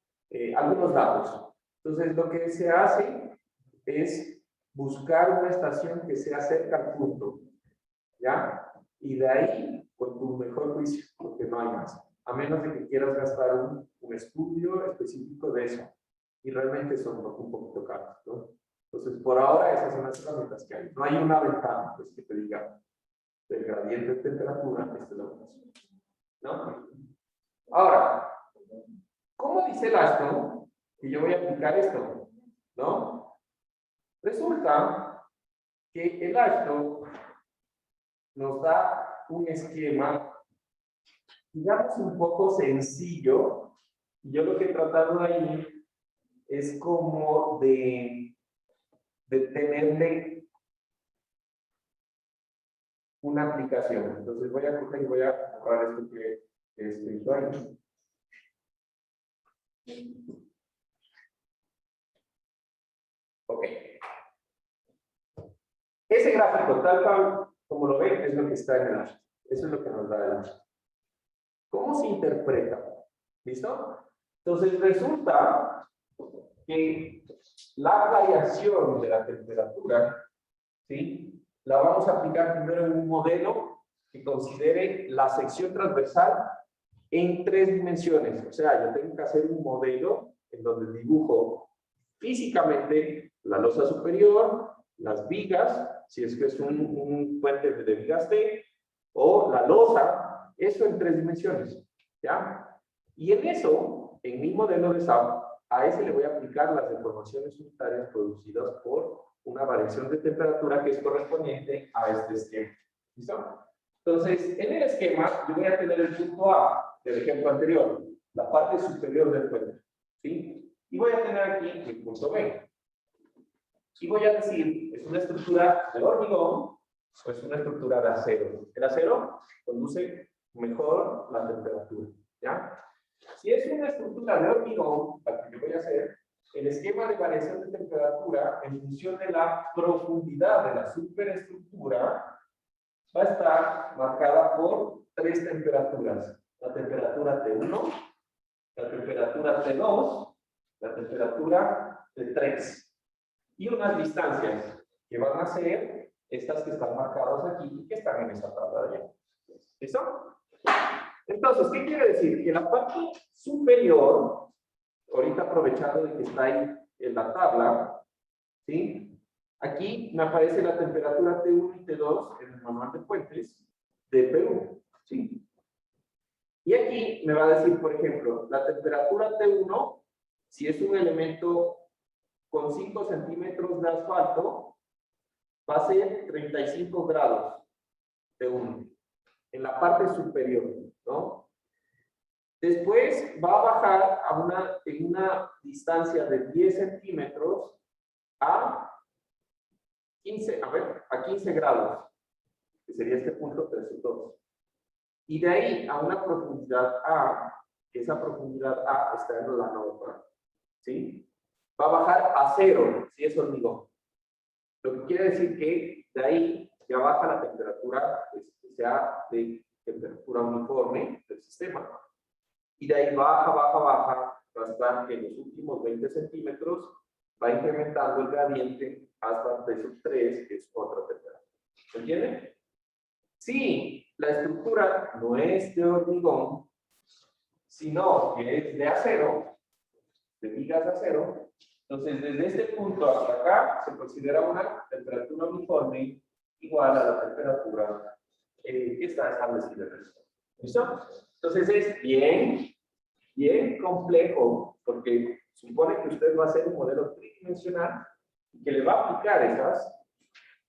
Algunos datos. Entonces, lo que se hace es buscar una estación que sea cerca al punto, ¿ya? Y de ahí, con tu mejor juicio, porque no hay más. A menos de que quieras gastar un estudio específico de eso. Y realmente son un poquito caros, ¿no? Entonces, por ahora, esas son las herramientas que hay. No hay una ventana, pues, que te diga del gradiente de temperatura, esta es la operación, ¿no? Ahora, ¿cómo dice el ASHTO que yo voy a aplicar esto? ¿No? Resulta que el ASHTO nos da un esquema, digamos, un poco sencillo, y yo lo que he tratado ahí es como de tenerle una aplicación. Entonces voy a coger y voy a borrar esto que he escrito ahí. Ok. Ese gráfico, tal cual como lo ven, es lo que está en el ASHTO. Eso es lo que nos da el ASHTO. ¿Cómo se interpreta? ¿Listo? Entonces resulta que la variación de la temperatura, ¿sí? La vamos a aplicar primero en un modelo que considere la sección transversal en 3 dimensiones. O sea, yo tengo que hacer un modelo en donde dibujo físicamente la losa superior, las vigas, si es que es un puente de vigas T, o la losa, eso en 3 dimensiones, ¿ya? Y en eso, en mi modelo de SAP, a ese le voy a aplicar las deformaciones unitarias producidas por una variación de temperatura que es correspondiente a este esquema. ¿Listo? Entonces, en el esquema, yo voy a tener el punto A del ejemplo anterior, la parte superior del puente, ¿sí? Y voy a tener aquí el punto B. Y voy a decir, ¿es una estructura de hormigón o es una estructura de acero? El acero conduce mejor la temperatura, ¿ya? Si es una estructura de hormigón, la que yo voy a hacer, el esquema de variación de temperatura en función de la profundidad de la superestructura va a estar marcada por tres temperaturas. La temperatura T1, la temperatura T2, la temperatura T3. Y unas distancias que van a ser estas que están marcadas aquí y que están en esta tabla de allá. ¿Listo? Entonces, ¿qué quiere decir? Que la parte superior, ahorita aprovechando de que está ahí en la tabla, ¿sí? Aquí me aparece la temperatura T1 y T2 en el manual de fuentes de Perú, ¿sí? Y aquí me va a decir, por ejemplo, la temperatura T1, si es un elemento con 5 centímetros de asfalto, va a ser 35 grados T1 en la parte superior, ¿no? Después va a bajar en una distancia de 10 centímetros a 15 grados, que sería este punto 3 y 2. Y de ahí a una profundidad A, que esa profundidad A está en la norma, ¿sí? Va a bajar a 0 si es hormigón. Lo que quiere decir que de ahí ya baja la temperatura, pues, que sea de temperatura uniforme del sistema. Y de ahí baja, hasta en los últimos 20 centímetros va incrementando el gradiente hasta T3, que es otra temperatura. ¿Se entiende? Si la estructura no es de hormigón, sino que es de acero, de vigas de acero, entonces desde este punto hasta acá se considera una temperatura uniforme igual a la temperatura que está establecida en el suelo. ¿Listo? Entonces es bien complejo, porque supone que usted va a hacer un modelo tridimensional y que le va a aplicar esas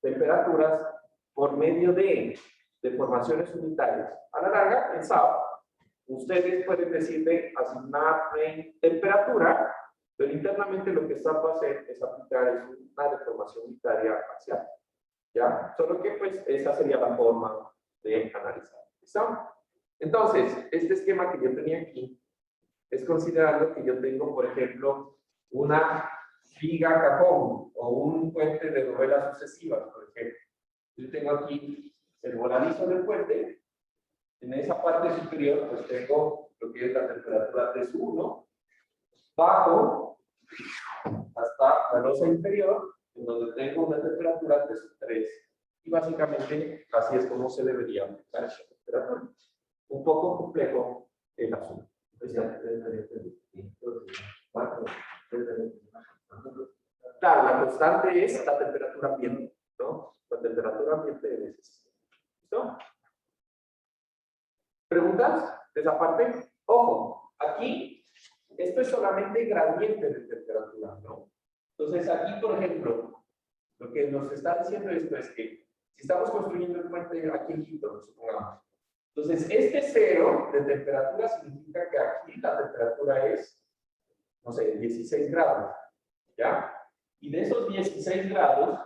temperaturas por medio de deformaciones unitarias. A la larga, el sábado, ustedes pueden decirle asignarme temperatura, pero internamente lo que SAP va a hacer es aplicar una deformación unitaria parcial. ¿Ya? Solo que pues esa sería la forma de analizar. ¿Listo? Entonces, este esquema que yo tenía aquí es considerando que yo tengo, por ejemplo, una viga cajón o un puente de novelas sucesivas, por ejemplo. Yo tengo aquí el voladizo del puente. En esa parte superior, pues tengo lo que es la temperatura T1, bajo hasta la losa inferior, en donde tengo una temperatura T3. Y básicamente, así es como se debería aplicar esa temperatura. Un poco complejo el asunto. Claro, la constante es la temperatura ambiente, ¿no? La temperatura ambiente de ese sistema. ¿Listo? ¿Preguntas de esa parte? Ojo, aquí esto es solamente gradiente de temperatura, ¿no? Entonces aquí, por ejemplo, lo que nos está diciendo esto es que si estamos construyendo el puente aquí en Quito, supongamos, entonces este 0 de temperatura significa que aquí la temperatura es, no sé, 16 grados, ¿ya? Y de esos 16 grados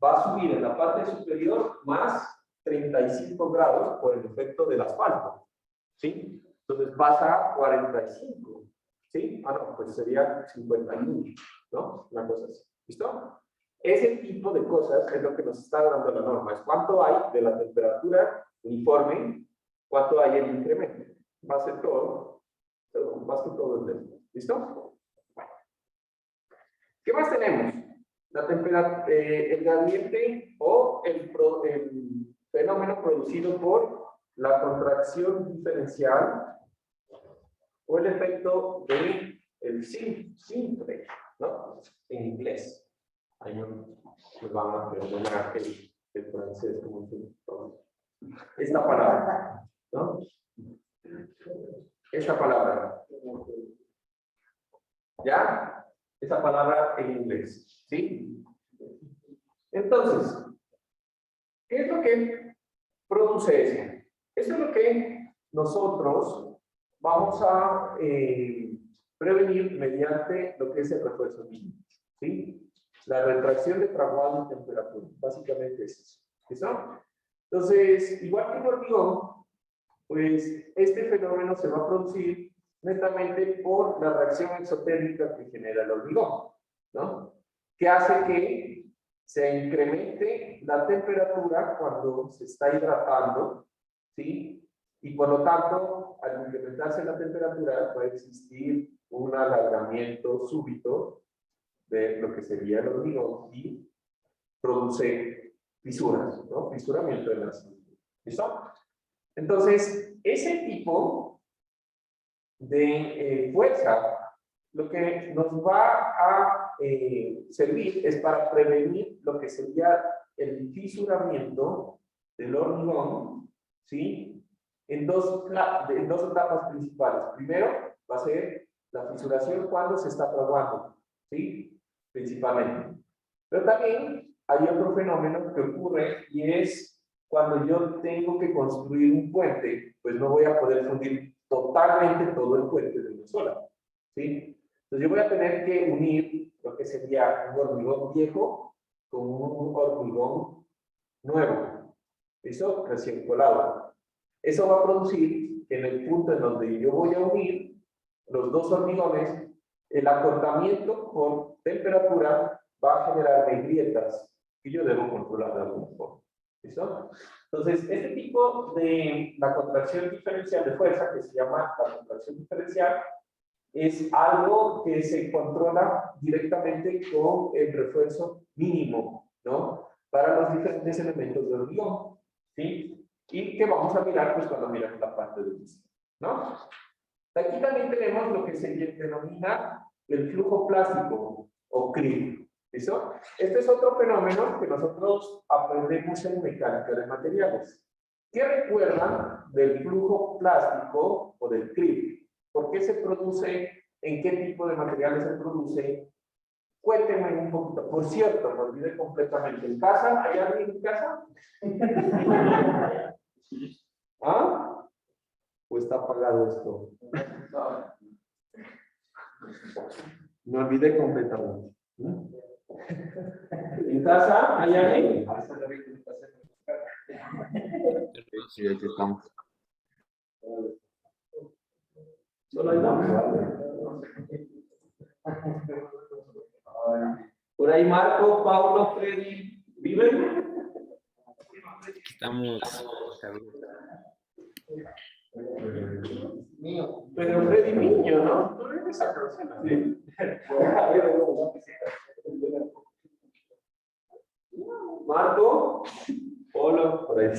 va a subir en la parte superior más 35 grados por el efecto del asfalto, ¿sí? Entonces pasa a 45, ¿sí? Ah, no, pues sería 51, ¿no? Una cosa así, ¿listo? Ese tipo de cosas es lo que nos está dando la norma, es cuánto hay de la temperatura uniforme, cuánto hay en incremento. Va a ser todo, más que todo el tema, ¿listo? Bueno. ¿Qué más tenemos? La temperatura, el gradiente o el fenómeno producido por la contracción diferencial o el efecto del simple, ¿no? En inglés. Ahí me van a perdonar el francés como esta palabra, ¿no? Esta palabra. ¿Ya? Esa palabra en inglés, ¿sí? Entonces, ¿qué es lo que produce eso? Eso es lo que nosotros vamos a prevenir mediante lo que es el refuerzo mínimo, ¿sí? La retracción de traguado y temperatura, básicamente es eso. ¿Listo? Entonces, igual que en hormigón, pues este fenómeno se va a producir netamente por la reacción exotérmica que genera el hormigón, ¿no? Que hace que se incremente la temperatura cuando se está hidratando, ¿sí? Y por lo tanto, al incrementarse la temperatura, va a existir un alargamiento súbito de lo que sería el hormigón y produce fisuras, ¿no? Fisuramiento de las. ¿Listo? Entonces, ese tipo de fuerza, lo que nos va a servir es para prevenir lo que sería el fisuramiento del hormigón, ¿sí? En dos etapas principales. Primero, va a ser la fisuración cuando se está fraguando, ¿sí? Principalmente. Pero también hay otro fenómeno que ocurre y es cuando yo tengo que construir un puente, pues no voy a poder fundir totalmente todo el puente de una sola, ¿sí? Entonces yo voy a tener que unir lo que sería un hormigón viejo con un hormigón nuevo, ¿listo? Recién colado. Eso va a producir que en el punto en donde yo voy a unir los dos hormigones, el acortamiento por temperatura va a generarme grietas que yo debo controlar de alguna forma. ¿Listo? Entonces, este tipo de la contracción diferencial de fuerza, que se llama la contracción diferencial, es algo que se controla directamente con el refuerzo mínimo, ¿no? Para los diferentes elementos de hormigón, ¿sí? Y que vamos a mirar, pues, cuando miramos la parte de luz, ¿no? Aquí también tenemos lo que se denomina el flujo plástico o CRIP. ¿Listo? Este es otro fenómeno que nosotros aprendemos en mecánica de materiales. ¿Qué recuerdan del flujo plástico o del CRIP? ¿Por qué se produce? ¿En qué tipo de materiales se produce? Cuéntenme un poquito. Por cierto, me olvidé completamente. ¿En casa? ¿Hay alguien en casa? ¿Ah? ¿O está apagado esto? Me olvidé completamente. ¿En casa hay alguien? Sí, aquí estamos. Solo hay dos. Por ahí Marco, Paulo, Freddy, ¿viven? Estamos. Pero Freddy Niño, ¿no? Tú eres esa persona, ¿sí? Marco, Polo, por ahí.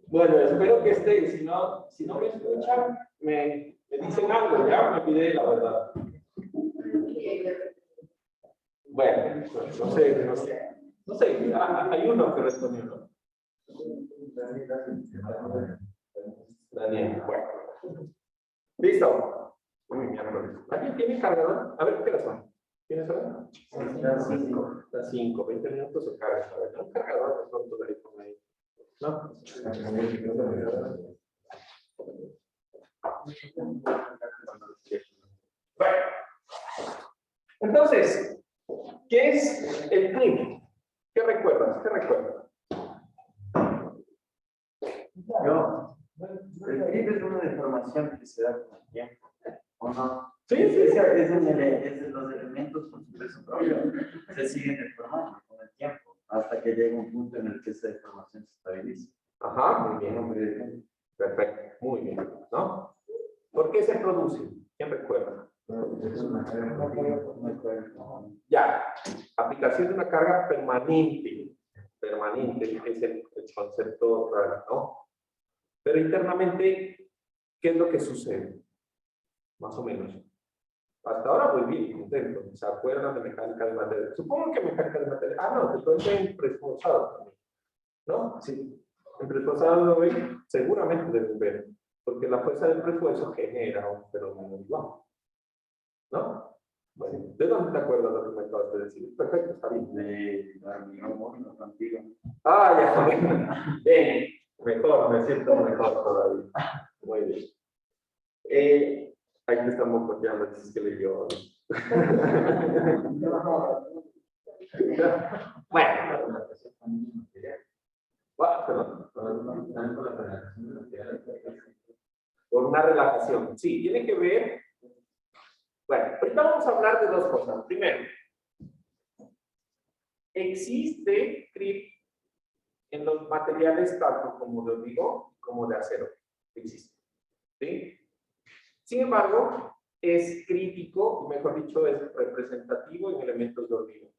Bueno, espero que estén, si no me escuchan, me dicen algo, ya me pide la verdad. Bueno, no sé, hay uno que respondió, ¿no? Daniel, bueno. Listo. Uy, miércoles. ¿Alguien tiene cargador? A ver, ¿qué las son? ¿Tienes hora? Las 5, 20 minutos se carga. A ver, un cargador de pronto de ahí por ahí. ¿No? Bueno. Entonces, ¿qué es el CRIP? ¿Qué recuerdas? ¿Qué recuerdas? El CRIP es una deformación que se da con el tiempo, ¿o no? Sí. Es los elementos con su peso propio se siguen deformando con el tiempo, hasta que llega un punto en el que esa deformación se estabiliza. Ajá, muy bien. Perfecto, muy bien. ¿No? ¿Por qué se produce? ¿Quién recuerda? Ya, aplicación de una carga permanente. Permanente es el concepto raro, ¿no? Pero internamente, ¿qué es lo que sucede? Más o menos. Hasta ahora muy bien, contento. ¿Se acuerdan de mecánica de materiales? Supongo que mecánica de materiales. Ah, no, que cuenta en preesforzado también. ¿No? Sí. En preesforzado lo ven, seguramente deben ver. porque la fuerza del refuerzo genera un fenómeno igual. ¿No? Bueno, ¿de dónde te acuerdas lo que me acabas de decir? Perfecto, está bien. De hormigón móvil contigo. Ah, ya, bien. Bien, mejor, me siento mejor todavía. Muy bien. Ahí te estamos copiando, dices que leyó. Bueno, perdón. Por una relajación. Sí, tiene que ver. Bueno, ahorita vamos a hablar de dos cosas. Primero, existe CRIP en los materiales tanto como de hormigón como de acero. Existe. ¿Sí? Sin embargo, es crítico, mejor dicho, es representativo en elementos de hormigón.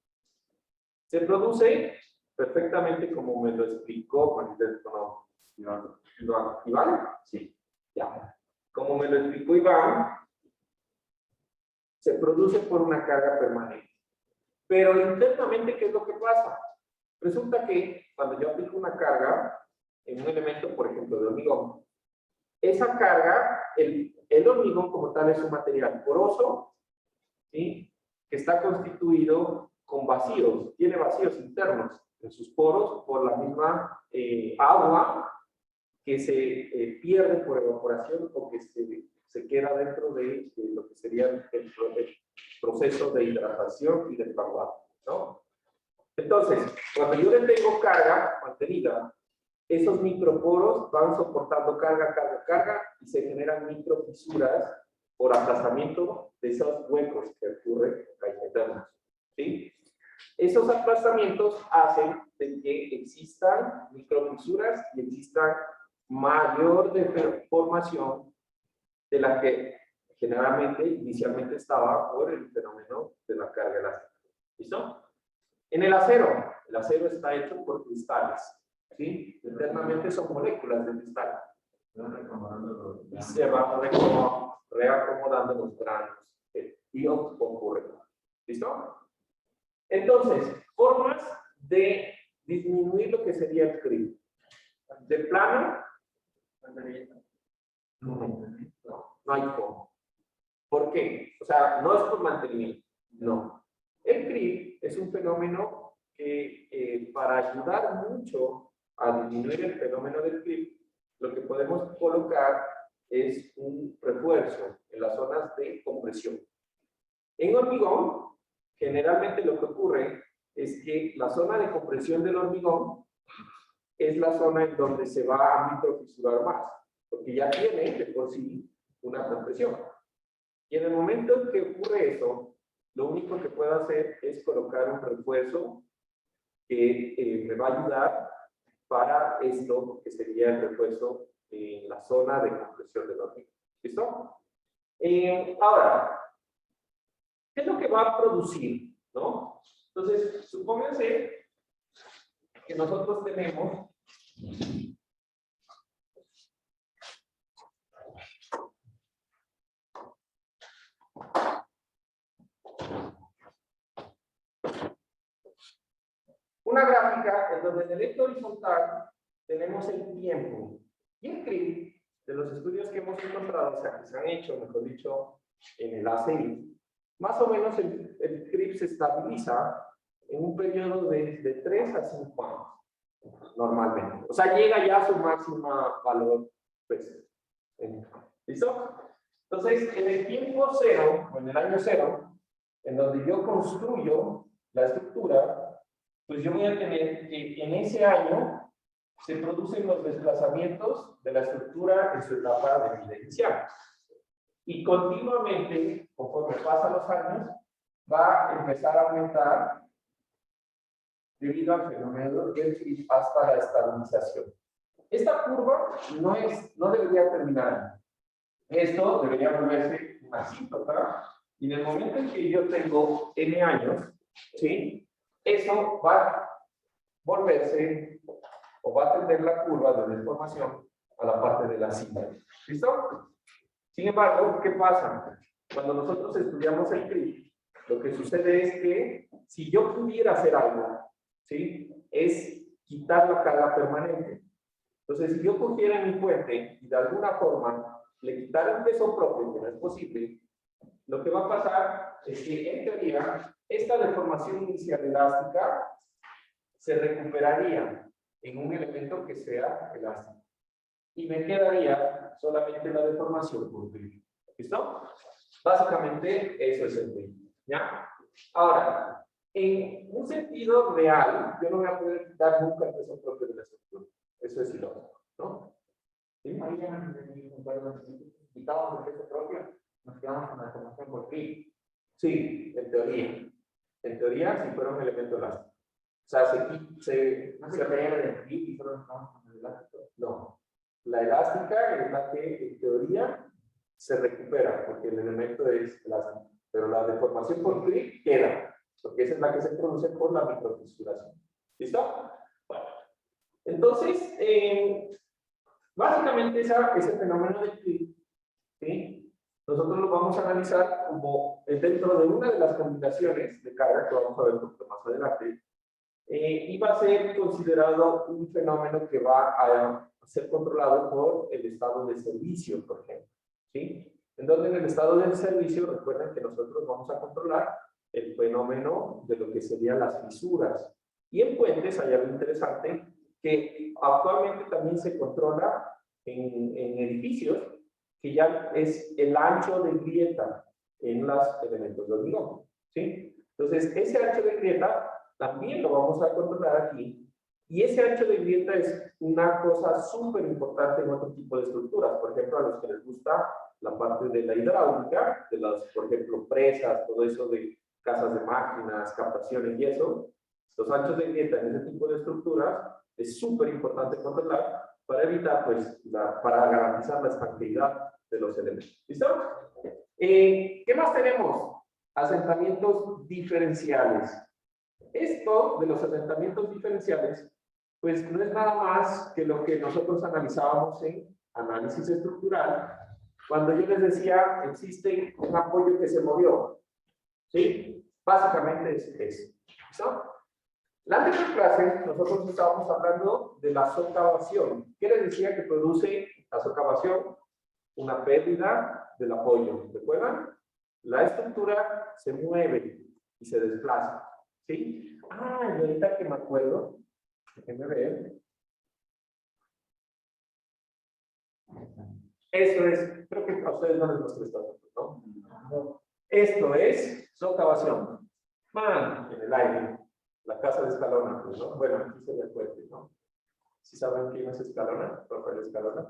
Se produce perfectamente como me lo explicó Iván. Sí, ya. Como me lo explicó Iván, se produce por una carga permanente. Pero internamente, ¿qué es lo que pasa? Resulta que cuando yo aplico una carga en un elemento, por ejemplo, de hormigón, esa carga, el hormigón como tal es un material poroso, ¿sí? Que está constituido con vacíos, tiene vacíos internos en sus poros por la misma agua que se pierde por evaporación o que se queda dentro de lo que sería el proceso de hidratación y de fraguado, ¿no? Entonces, cuando yo le tengo carga mantenida, esos microporos van soportando carga y se generan microfisuras por aplastamiento de esos huecos que ocurren ahí internos, ¿sí? Esos aplastamientos hacen de que existan microfisuras y exista mayor deformación de la que generalmente, inicialmente estaba por el fenómeno de la carga elástica. ¿Listo? En el acero está hecho por cristales, ¿sí? Internamente son moléculas de cristal. Y se van reacomodando los granos y ocurre. ¿Listo? Entonces, formas de disminuir lo que sería el CRIP. De plano, no hay cómo. ¿Por qué? O sea, no es por mantenimiento, no. El CRIP es un fenómeno que para ayudar mucho a disminuir el fenómeno del CRIP, lo que podemos colocar es un refuerzo en las zonas de compresión. En hormigón, generalmente lo que ocurre es que la zona de compresión del hormigón es la zona en donde se va a microfisurar más, porque ya tiene de por sí una compresión. Y en el momento en que ocurre eso, lo único que puedo hacer es colocar un refuerzo que me va a ayudar para esto, que sería el refuerzo en la zona de compresión del hormigón. ¿Listo? Ahora, ¿qué es lo que va a producir? ¿No? Entonces, supónganse que nosotros tenemos una gráfica en donde en el eje horizontal tenemos el tiempo y el CRIP de los estudios que hemos encontrado, o sea, que se han hecho, mejor dicho, en el ACI, más o menos el CRIP se estabiliza en un periodo de 3 a 5 años, normalmente. O sea, llega ya a su máximo valor, pues. ¿Listo? Entonces, en el tiempo cero, o en el año cero, en donde yo construyo la estructura, pues yo voy a tener que en ese año se producen los desplazamientos de la estructura en su etapa de vida inicial. Y continuamente, conforme pasan los años, va a empezar a aumentar debido al fenómeno del CRIP hasta la estabilización. Esta curva no debería terminar. Esto debería volverse una asíntota, y en el momento en que yo tengo n años, ¿sí? Eso va a volverse o va a tender la curva de deformación a la parte de la cinta. ¿Listo? Sin embargo, ¿qué pasa? Cuando nosotros estudiamos el CRIP, lo que sucede es que si yo pudiera hacer algo, ¿sí? Es quitar la carga permanente. Entonces, si yo cogiera mi puente y de alguna forma le quitara el peso propio, que no es posible, lo que va a pasar es que, en teoría, esta deformación inicial elástica se recuperaría en un elemento que sea elástico. Y me quedaría solamente la deformación por clic. ¿Listo? Básicamente, eso es el PI. ¿Ya? Ahora, en un sentido real, yo no voy a poder quitar nunca el peso propio de la estructura. Eso es ilógico, ¿no? ¿Sí? Quitamos el peso propio, nos quedamos con la deformación por clic. Sí, en teoría. En teoría, si fuera un elemento elástico. O sea, No se pierde el clic y solo nos quedamos con el elástico. No. La elástica es la que, en teoría, se recupera, porque el elemento es elástico. Pero la deformación por clic queda, porque esa es la que se produce por la microfisuración. ¿Listo? Bueno. Entonces, básicamente ese fenómeno de clic, ¿sí? Nosotros lo vamos a analizar como dentro de una de las combinaciones de carga que vamos a ver un poquito más adelante. Y va a ser considerado un fenómeno que va a ser controlado por el estado de servicio, por ejemplo. ¿Sí? En donde en el estado de servicio, recuerden que nosotros vamos a controlar el fenómeno de lo que serían las fisuras. Y en puentes hay algo interesante que actualmente también se controla en edificios, que ya es el ancho de grieta en los elementos de hormigón. ¿Sí? Entonces, ese ancho de grieta también lo vamos a controlar aquí. Y ese ancho de grieta es una cosa súper importante en otro tipo de estructuras. Por ejemplo, a los que les gusta la parte de la hidráulica, de las, por ejemplo, presas, todo eso de casas de máquinas, captaciones y eso, los anchos de grieta en ese tipo de estructuras es súper importante controlar para evitar, pues, para garantizar la estabilidad de los elementos. ¿Listo? ¿Qué más tenemos? Asentamientos diferenciales. Esto de los asentamientos diferenciales, pues no es nada más que lo que nosotros analizábamos en análisis estructural, cuando yo les decía, existe un apoyo que se movió. ¿Sí? Básicamente es eso. ¿Listo? La anterior clase, nosotros estábamos hablando de la socavación. ¿Qué les decía que produce la socavación? Una pérdida del apoyo. ¿Recuerdan? La estructura se mueve y se desplaza. ¿Sí? Ah, y ahorita que me acuerdo, déjenme ver. Eso es, creo que a ustedes no les mostré esta foto, ¿no? Esto es socavación. Man, en el aire. La casa de Escalona, pues, ¿no? Bueno, aquí se le puente, ¿no? ¿Sí saben quién es Escalona? Rafael Escalona.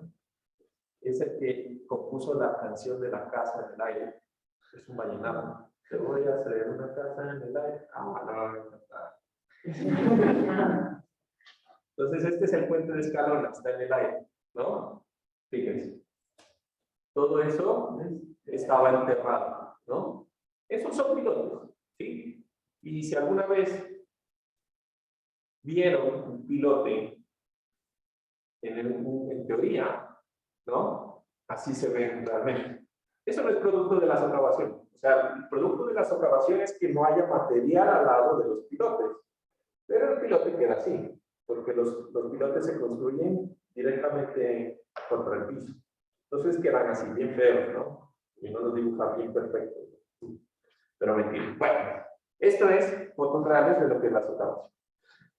Es el que compuso la canción de la casa en el aire. Es un vallenato. Te voy a hacer una casa en el aire. Ah, no. Entonces, este es el puente de Escalona, está en el aire, ¿no? Fíjense. Todo eso estaba enterrado, ¿no? Esos son pilotos, ¿sí? Y si alguna vez vieron un pilote en teoría, ¿no? Así se ve realmente. Eso no es producto de la socavación. O sea, el producto de la socavación es que no haya material al lado de los pilotes. Pero el pilote queda así, porque los pilotes se construyen directamente contra el piso. Entonces quedan así, bien feos, ¿no? Y no los dibuja bien perfectos. Pero mentira. Bueno, esto es fotos reales de lo que es la socavación.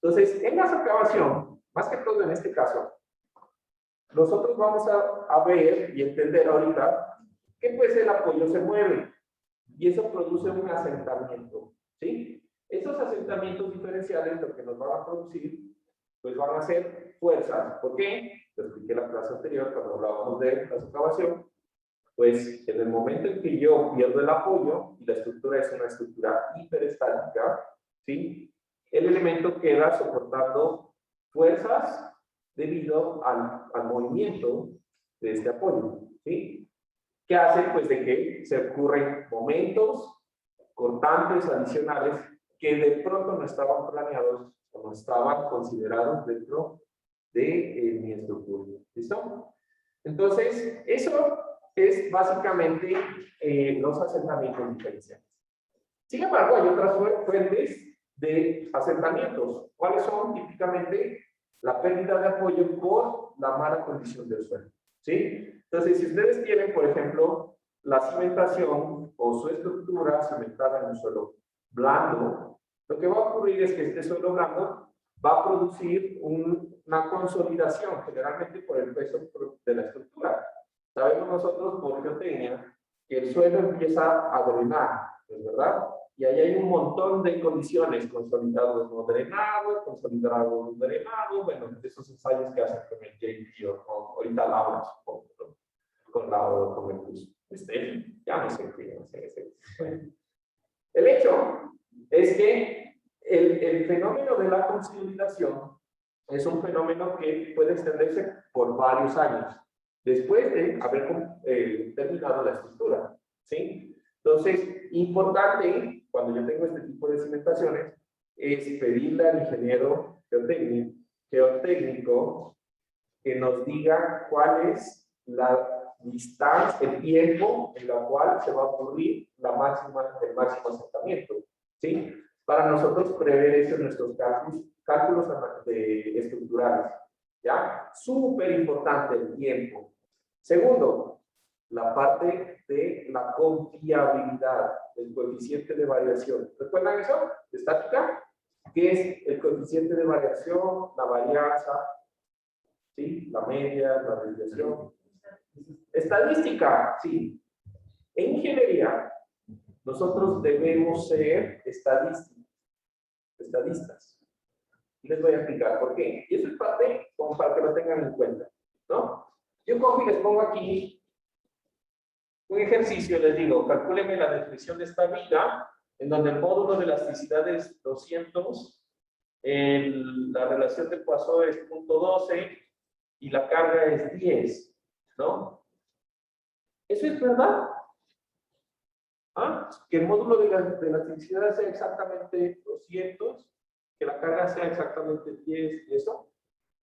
Entonces, en la socavación, más que todo en este caso, nosotros vamos a ver y entender ahorita que pues el apoyo se mueve y eso produce un asentamiento, ¿sí? Esos asentamientos diferenciales lo que nos van a producir, pues van a ser fuerzas. ¿Por qué? Lo expliqué en la clase anterior cuando hablábamos de la socavación. Pues en el momento en que yo pierdo el apoyo y la estructura es una estructura hiperestática, ¿sí? El elemento queda soportando fuerzas debido al movimiento de este apoyo, ¿sí? ¿Qué hace? Pues de que se ocurren momentos cortantes adicionales que de pronto no estaban planeados o no estaban considerados dentro de mi estructura. ¿Listo? Entonces, eso es básicamente los asentamientos diferenciales. Sin embargo, hay otras fuentes de asentamientos. ¿Cuáles son? Típicamente la pérdida de apoyo por la mala condición del suelo, ¿sí? Entonces, si ustedes tienen, por ejemplo, la cimentación o su estructura cimentada en un suelo blando, lo que va a ocurrir es que este suelo blando va a producir una consolidación, generalmente por el peso de la estructura. Sabemos nosotros por geotecnia que el suelo empieza a drenar, ¿es verdad? Y ahí hay un montón de condiciones, consolidado no drenado, consolidado drenado, bueno, esos ensayos que hacen con el JP o ahorita Laura, supongo, ¿no? Con Laura o con el curso. Ya no sé qué, no sé. El hecho es que el fenómeno de la consolidación es un fenómeno que puede extenderse por varios años, después de haber terminado la estructura, ¿sí? Entonces, importante, cuando yo tengo este tipo de cimentaciones, es pedirle al ingeniero geotécnico que nos diga cuál es la distancia, el tiempo en la cual se va a ocurrir el máximo asentamiento, ¿sí? Para nosotros prever eso en nuestros cálculos estructurales, ¿ya? Súper importante el tiempo. Segundo, la parte de la confiabilidad, el coeficiente de variación. ¿Recuerdan eso? Estática, que es el coeficiente de variación, la varianza, ¿sí? La media, la desviación. Estadística, sí. En ingeniería, nosotros debemos ser estadistas. Y les voy a explicar por qué. Y eso es parte como para que lo tengan en cuenta, ¿no? Yo cojo y les pongo aquí un ejercicio, les digo, calcúleme la definición de esta viga, en donde el módulo de elasticidad es 200, la relación de Poisson es 0.12 y la carga es 10, ¿no? ¿Eso es verdad? ¿Ah? Que el módulo de la elasticidad sea exactamente 200, que la carga sea exactamente 10, ¿eso?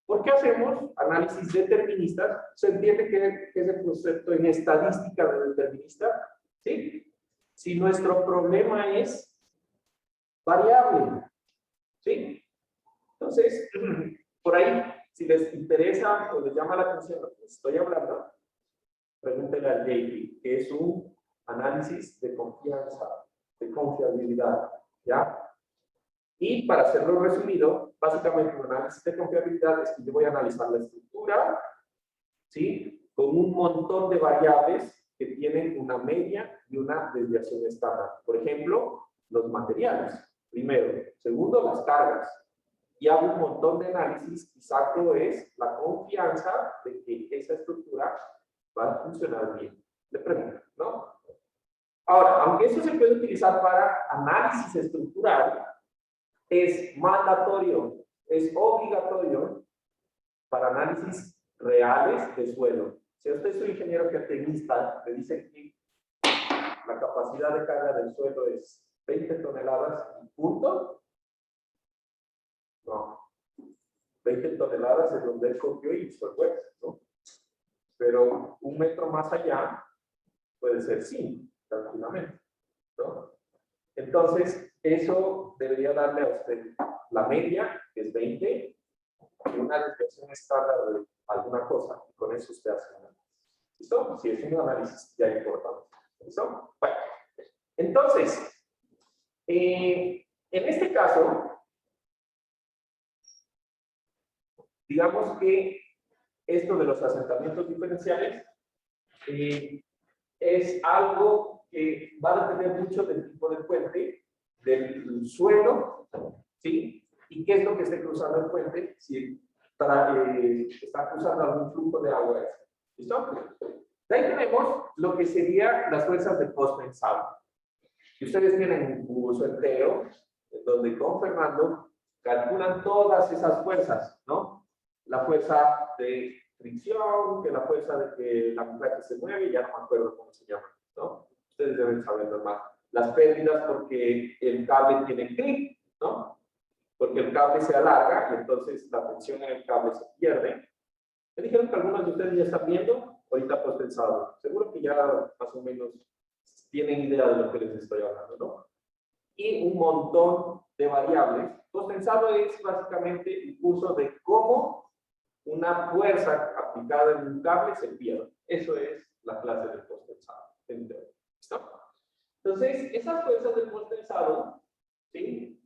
¿Por qué hacemos análisis deterministas? Se entiende que es el concepto en estadística de determinista, ¿sí? Si nuestro problema es variable, ¿sí? Entonces, por ahí, si les interesa o les llama la atención lo que estoy hablando, pregúntenle al JP, que es un análisis de confianza, de confiabilidad, ¿ya? Y para hacerlo resumido, básicamente un análisis de confiabilidad es que yo voy a analizar la estructura, ¿sí? Con un montón de variables que tienen una media y una desviación estándar. Por ejemplo, los materiales, primero. Segundo, las cargas. Y hago un montón de análisis y saco es la confianza de que esa estructura va a funcionar bien. Le pregunto, ¿no? Ahora, aunque eso se puede utilizar para análisis estructural, es mandatorio, es obligatorio para análisis reales de suelo. Si usted es un ingeniero geotecnista, le dice que la capacidad de carga del suelo es 20 toneladas y punto. No. 20 toneladas es donde él cogió y hizo el hueso, ¿no? Pero un metro más allá puede ser 5, tranquilamente, ¿no? Entonces, eso debería darle a usted la media, que es 20, y una desviación estándar de alguna cosa, y con eso usted hace un análisis. ¿Listo? Si es un análisis ya importante. ¿Listo? Bueno, entonces, en este caso, digamos que esto de los asentamientos diferenciales es algo que va a depender mucho del tipo de puente, del suelo, ¿sí? Y qué es lo que esté cruzando el puente, si está cruzando algún flujo de agua. ¿Listo? De ahí tenemos lo que serían las fuerzas de post pensado. Si ustedes tienen un curso entero, donde con Fernando calculan todas esas fuerzas, ¿no? La fuerza de fricción, que la fuerza de que la anclaje se mueve, ya no me acuerdo cómo se llama, ¿no? Ustedes deben saberlo más. Las pérdidas porque el cable tiene clip, ¿no? Porque el cable se alarga y entonces la tensión en el cable se pierde. Me dijeron que algunos de ustedes ya están viendo, ahorita pues pensado. Seguro que ya más o menos tienen idea de lo que les estoy hablando, ¿no? Y un montón de variables. Post-tensado es básicamente el curso de cómo una fuerza aplicada en un cable se pierde. Eso es la clase de post-tensado. ¿Listo? Entonces, esas fuerzas de post-tensado, ¿sí?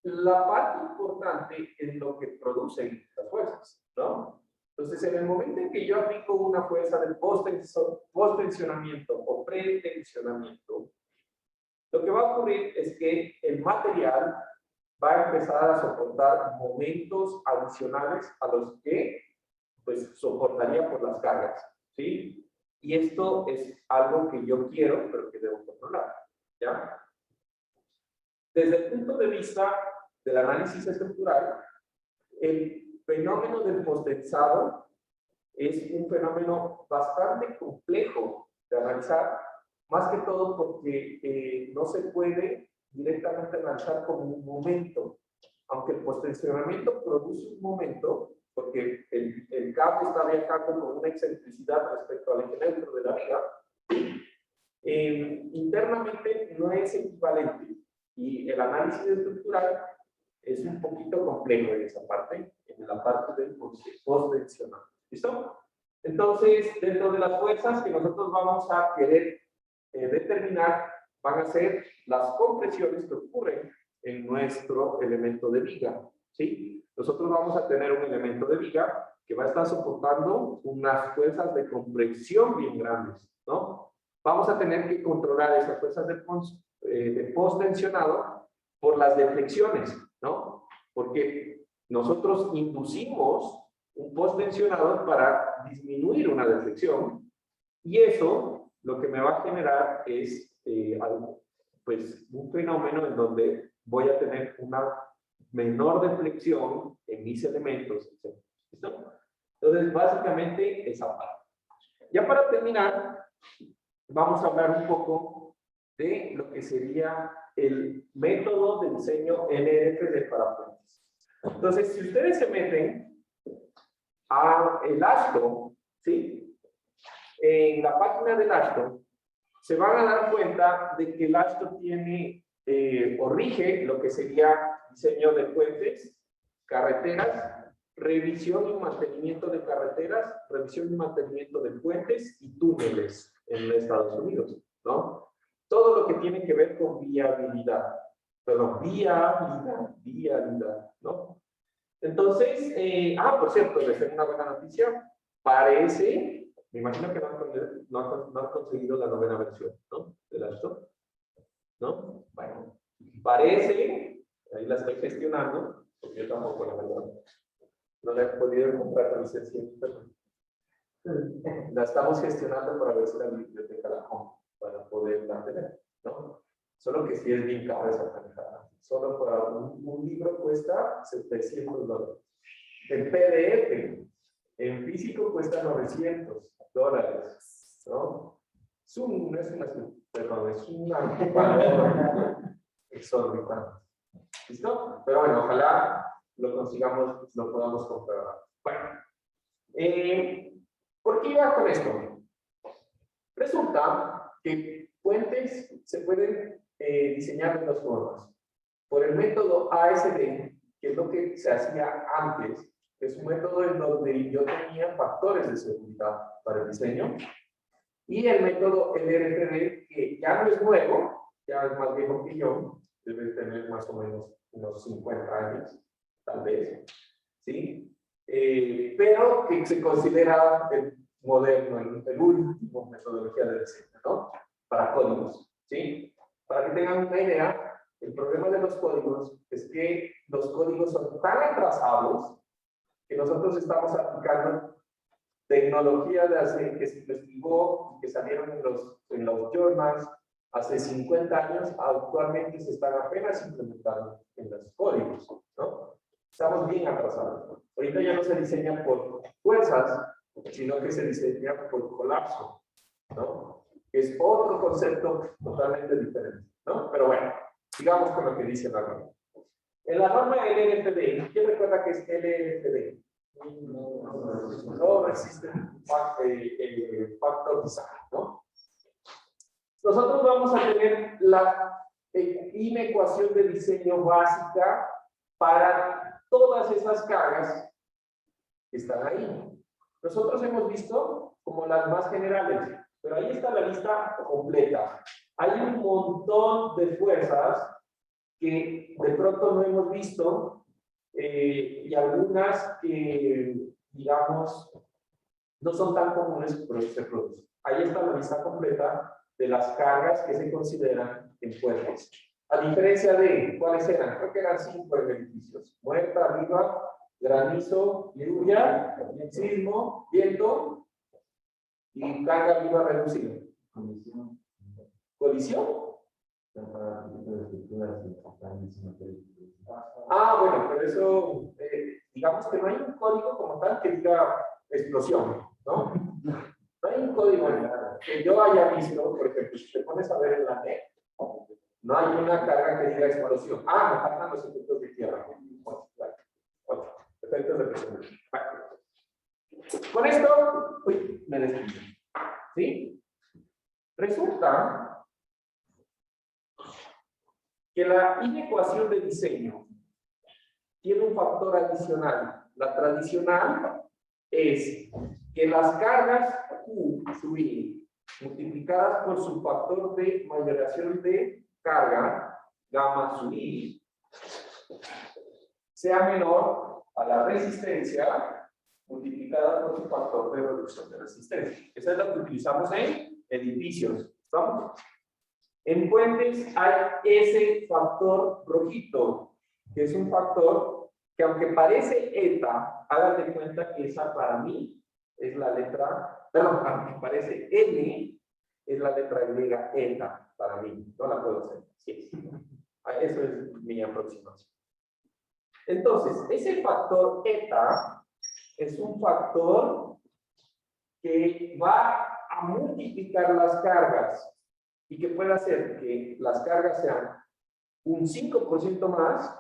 La parte importante es lo que producen las fuerzas, ¿no? Entonces, en el momento en que yo aplico una fuerza de post-tensionamiento o pretensionamiento, lo que va a ocurrir es que el material va a empezar a soportar momentos adicionales a los que pues soportaría por las cargas, ¿sí? Y esto es algo que yo quiero, pero que debo controlar, ¿ya? Desde el punto de vista del análisis estructural, el fenómeno del post-tensado es un fenómeno bastante complejo de analizar, más que todo porque no se puede directamente analizar como un momento, aunque el post-tensionamiento produce un momento, porque el cable está viajando con una excentricidad respecto al eje neutro de la viga, internamente no es equivalente y el análisis estructural es un poquito complejo en esa parte, en la parte del post-tensionamiento. ¿Listo? Entonces, dentro de las fuerzas que nosotros vamos a querer determinar, van a ser las compresiones que ocurren en nuestro elemento de viga, ¿sí? Nosotros vamos a tener un elemento de viga que va a estar soportando unas fuerzas de compresión bien grandes, ¿no? Vamos a tener que controlar esas fuerzas de post-tensionado por las deflexiones, ¿no? Porque nosotros inducimos un post-tensionado para disminuir una deflexión y eso lo que me va a generar es pues un fenómeno en donde voy a tener una menor deflexión en mis elementos, etc. ¿Listo? Entonces, básicamente esa parte. Ya para terminar, vamos a hablar un poco de lo que sería el método de diseño LRFD para puentes. Entonces, si ustedes se meten a el AASHTO, ¿sí? En la página del AASHTO, se van a dar cuenta de que el AASHTO tiene o rige lo que sería diseño de puentes, carreteras, revisión y mantenimiento de carreteras, revisión y mantenimiento de puentes y túneles en Estados Unidos, ¿no? Todo lo que tiene que ver con viabilidad, perdón, viabilidad, ¿no? Entonces, por cierto, les tengo una buena noticia, parece, me imagino que no han conseguido la novena versión, ¿no? Del AASHTO, ¿no? Bueno, parece, ahí la estoy gestionando, porque yo tampoco la verdad, no la he podido comprar la licencia, pero la estamos gestionando para ver si la biblioteca la compra, para poderla tener, ¿no? Solo que sí es bien caro esa pendejada. Solo para un libro cuesta $700. En PDF, en físico cuesta $900, ¿no? Es una exorbitante. ¿Listo? Pero bueno, ojalá lo consigamos, lo podamos comprar. Bueno, ¿por qué iba con esto? Resulta que puentes se pueden diseñar de dos formas. Por el método ASD, que es lo que se hacía antes, es un método en donde yo tenía factores de seguridad para el diseño, y el método LRFD, que ya no es nuevo, ya es más viejo que yo, debe tener más o menos unos 50 años, tal vez, ¿sí? Pero que se considera el moderno, el último metodología de diseño, ¿no? Para códigos, ¿sí? Para que tengan una idea, el problema de los códigos es que los códigos son tan atrasados que nosotros estamos aplicando tecnología de hace, que se investigó y que salieron en los journals hace 50 años, actualmente se están apenas implementando en los códigos, ¿no? Estamos bien atrasados. Ahorita ya no se diseña por fuerzas, sino que se diseña por colapso, ¿no? Que es otro concepto totalmente diferente, ¿no? Pero bueno, sigamos con lo que dice la norma. En la norma LRFD, ¿quién recuerda que es LRFD? No existe factor design, ¿no? Nosotros vamos a tener la una ecuación de diseño básica para todas esas cargas que están ahí. Nosotros hemos visto como las más generales, pero ahí está la lista completa. Hay un montón de fuerzas que de pronto no hemos visto y algunas que, digamos, no son tan comunes, pero se producen. Ahí está la lista completa de las cargas que se consideran en puentes. A diferencia de, ¿cuáles eran? Creo que eran 5 beneficios. Muerta, arriba, granizo, lluvia, sismo, viento y carga viva reducida. Comisión. ¿Colisión? Para tipo de estructuras y planes Ah, bueno, pero eso, digamos que no hay un código como tal que diga explosión, ¿no? No hay un código que yo haya visto, por ejemplo, si te pones a ver en la net, no hay una carga que diga explosión. Ah, me faltan los efectos de tierra. 8 efectos de presión. Con esto, uy, me despido. ¿Sí? Resulta que la inecuación de diseño tiene un factor adicional. La tradicional es que las cargas Q sub I multiplicadas por su factor de mayoración de carga, gamma sub I, sea menor a la resistencia multiplicada por su factor de reducción de resistencia. Esa es la que utilizamos en edificios. ¿Estamos? En puentes hay ese factor rojito, que es un factor que aunque parece eta, hagan de cuenta que esa para mí es la letra, perdón, aunque parece N, es la letra griega eta para mí. No la puedo hacer. Sí. Eso es mi aproximación. Entonces, ese factor eta es un factor que va a multiplicar las cargas y que puede hacer que las cargas sean un 5% más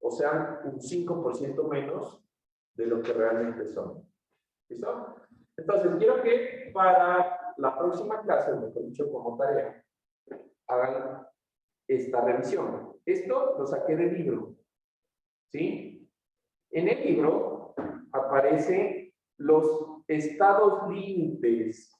o sean un 5% menos de lo que realmente son. ¿Listo? Entonces, quiero que para la próxima clase, mejor dicho, como tarea, hagan esta revisión. Esto lo saqué del libro. ¿Sí? En el libro aparecen los estados límites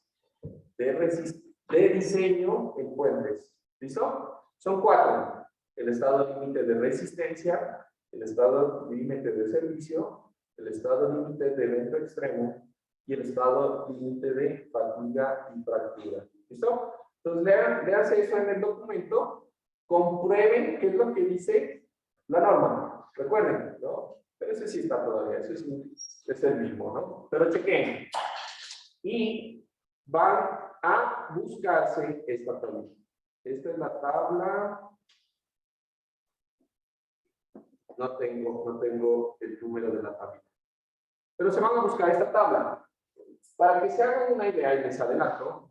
de diseño en puentes. ¿Listo? Son 4. El estado límite de resistencia, el estado límite de servicio, el estado límite de evento extremo y el estado límite de fatiga y fractura. ¿Listo? Entonces, léanse eso en el documento, comprueben qué es lo que dice la norma. Recuerden, ¿no? Pero ese sí está todavía, ese sí es el mismo, ¿no? Pero chequen. Y van a buscarse esta tabla. Esta es la tabla. No tengo el número de la tabla. Pero se van a buscar esta tabla. Para que se hagan una idea, y les adelanto,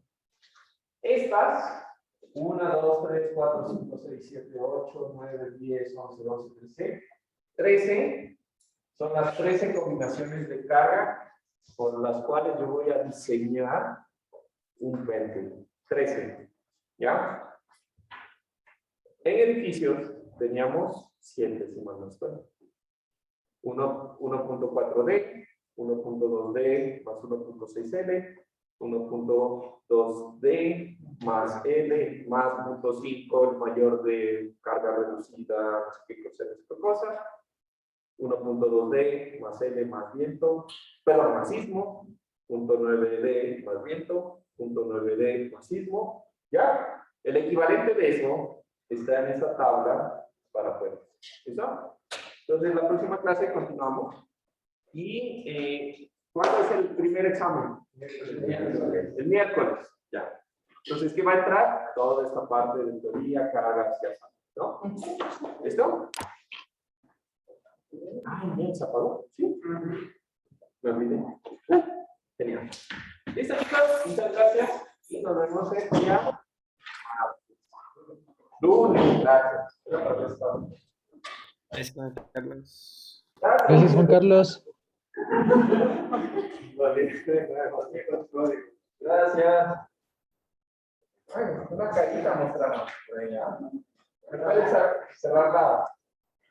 estas, 1, 2, 3, 4, 5, 6, 7, 8, 9, 10, 11, 12, 13 son las 13 combinaciones de carga por las cuales yo voy a diseñar un puente. 13. ¿Ya? En edificios teníamos 7, si mal no estoy. 1.4D, 1.2D más 1.6L, 1.2D más L más 0.5, el mayor de carga reducida, no sé qué cosa, 1.2D más L más viento, perdón, más sismo, 0.9D más viento, 0.9D más sismo, ¿ya? El equivalente de eso está en esa tabla para puentes. ¿Listo? Entonces, en la próxima clase continuamos. Y, ¿cuándo es el primer examen? El miércoles. Ya. Entonces, ¿qué va a entrar? Toda esta parte de teoría, cargas, ya saben, ¿no? ¿Listo? Ah, bien, ¿se apagó? ¿Sí? Me olvidé. Genial. ¿Listo, chicos? Muchas gracias. Y nos vemos el día lunes. Gracias. Gracias, Carlos. Gracias, Juan Carlos. Gracias. Bueno, una carita mostramos por allá. Cerrar la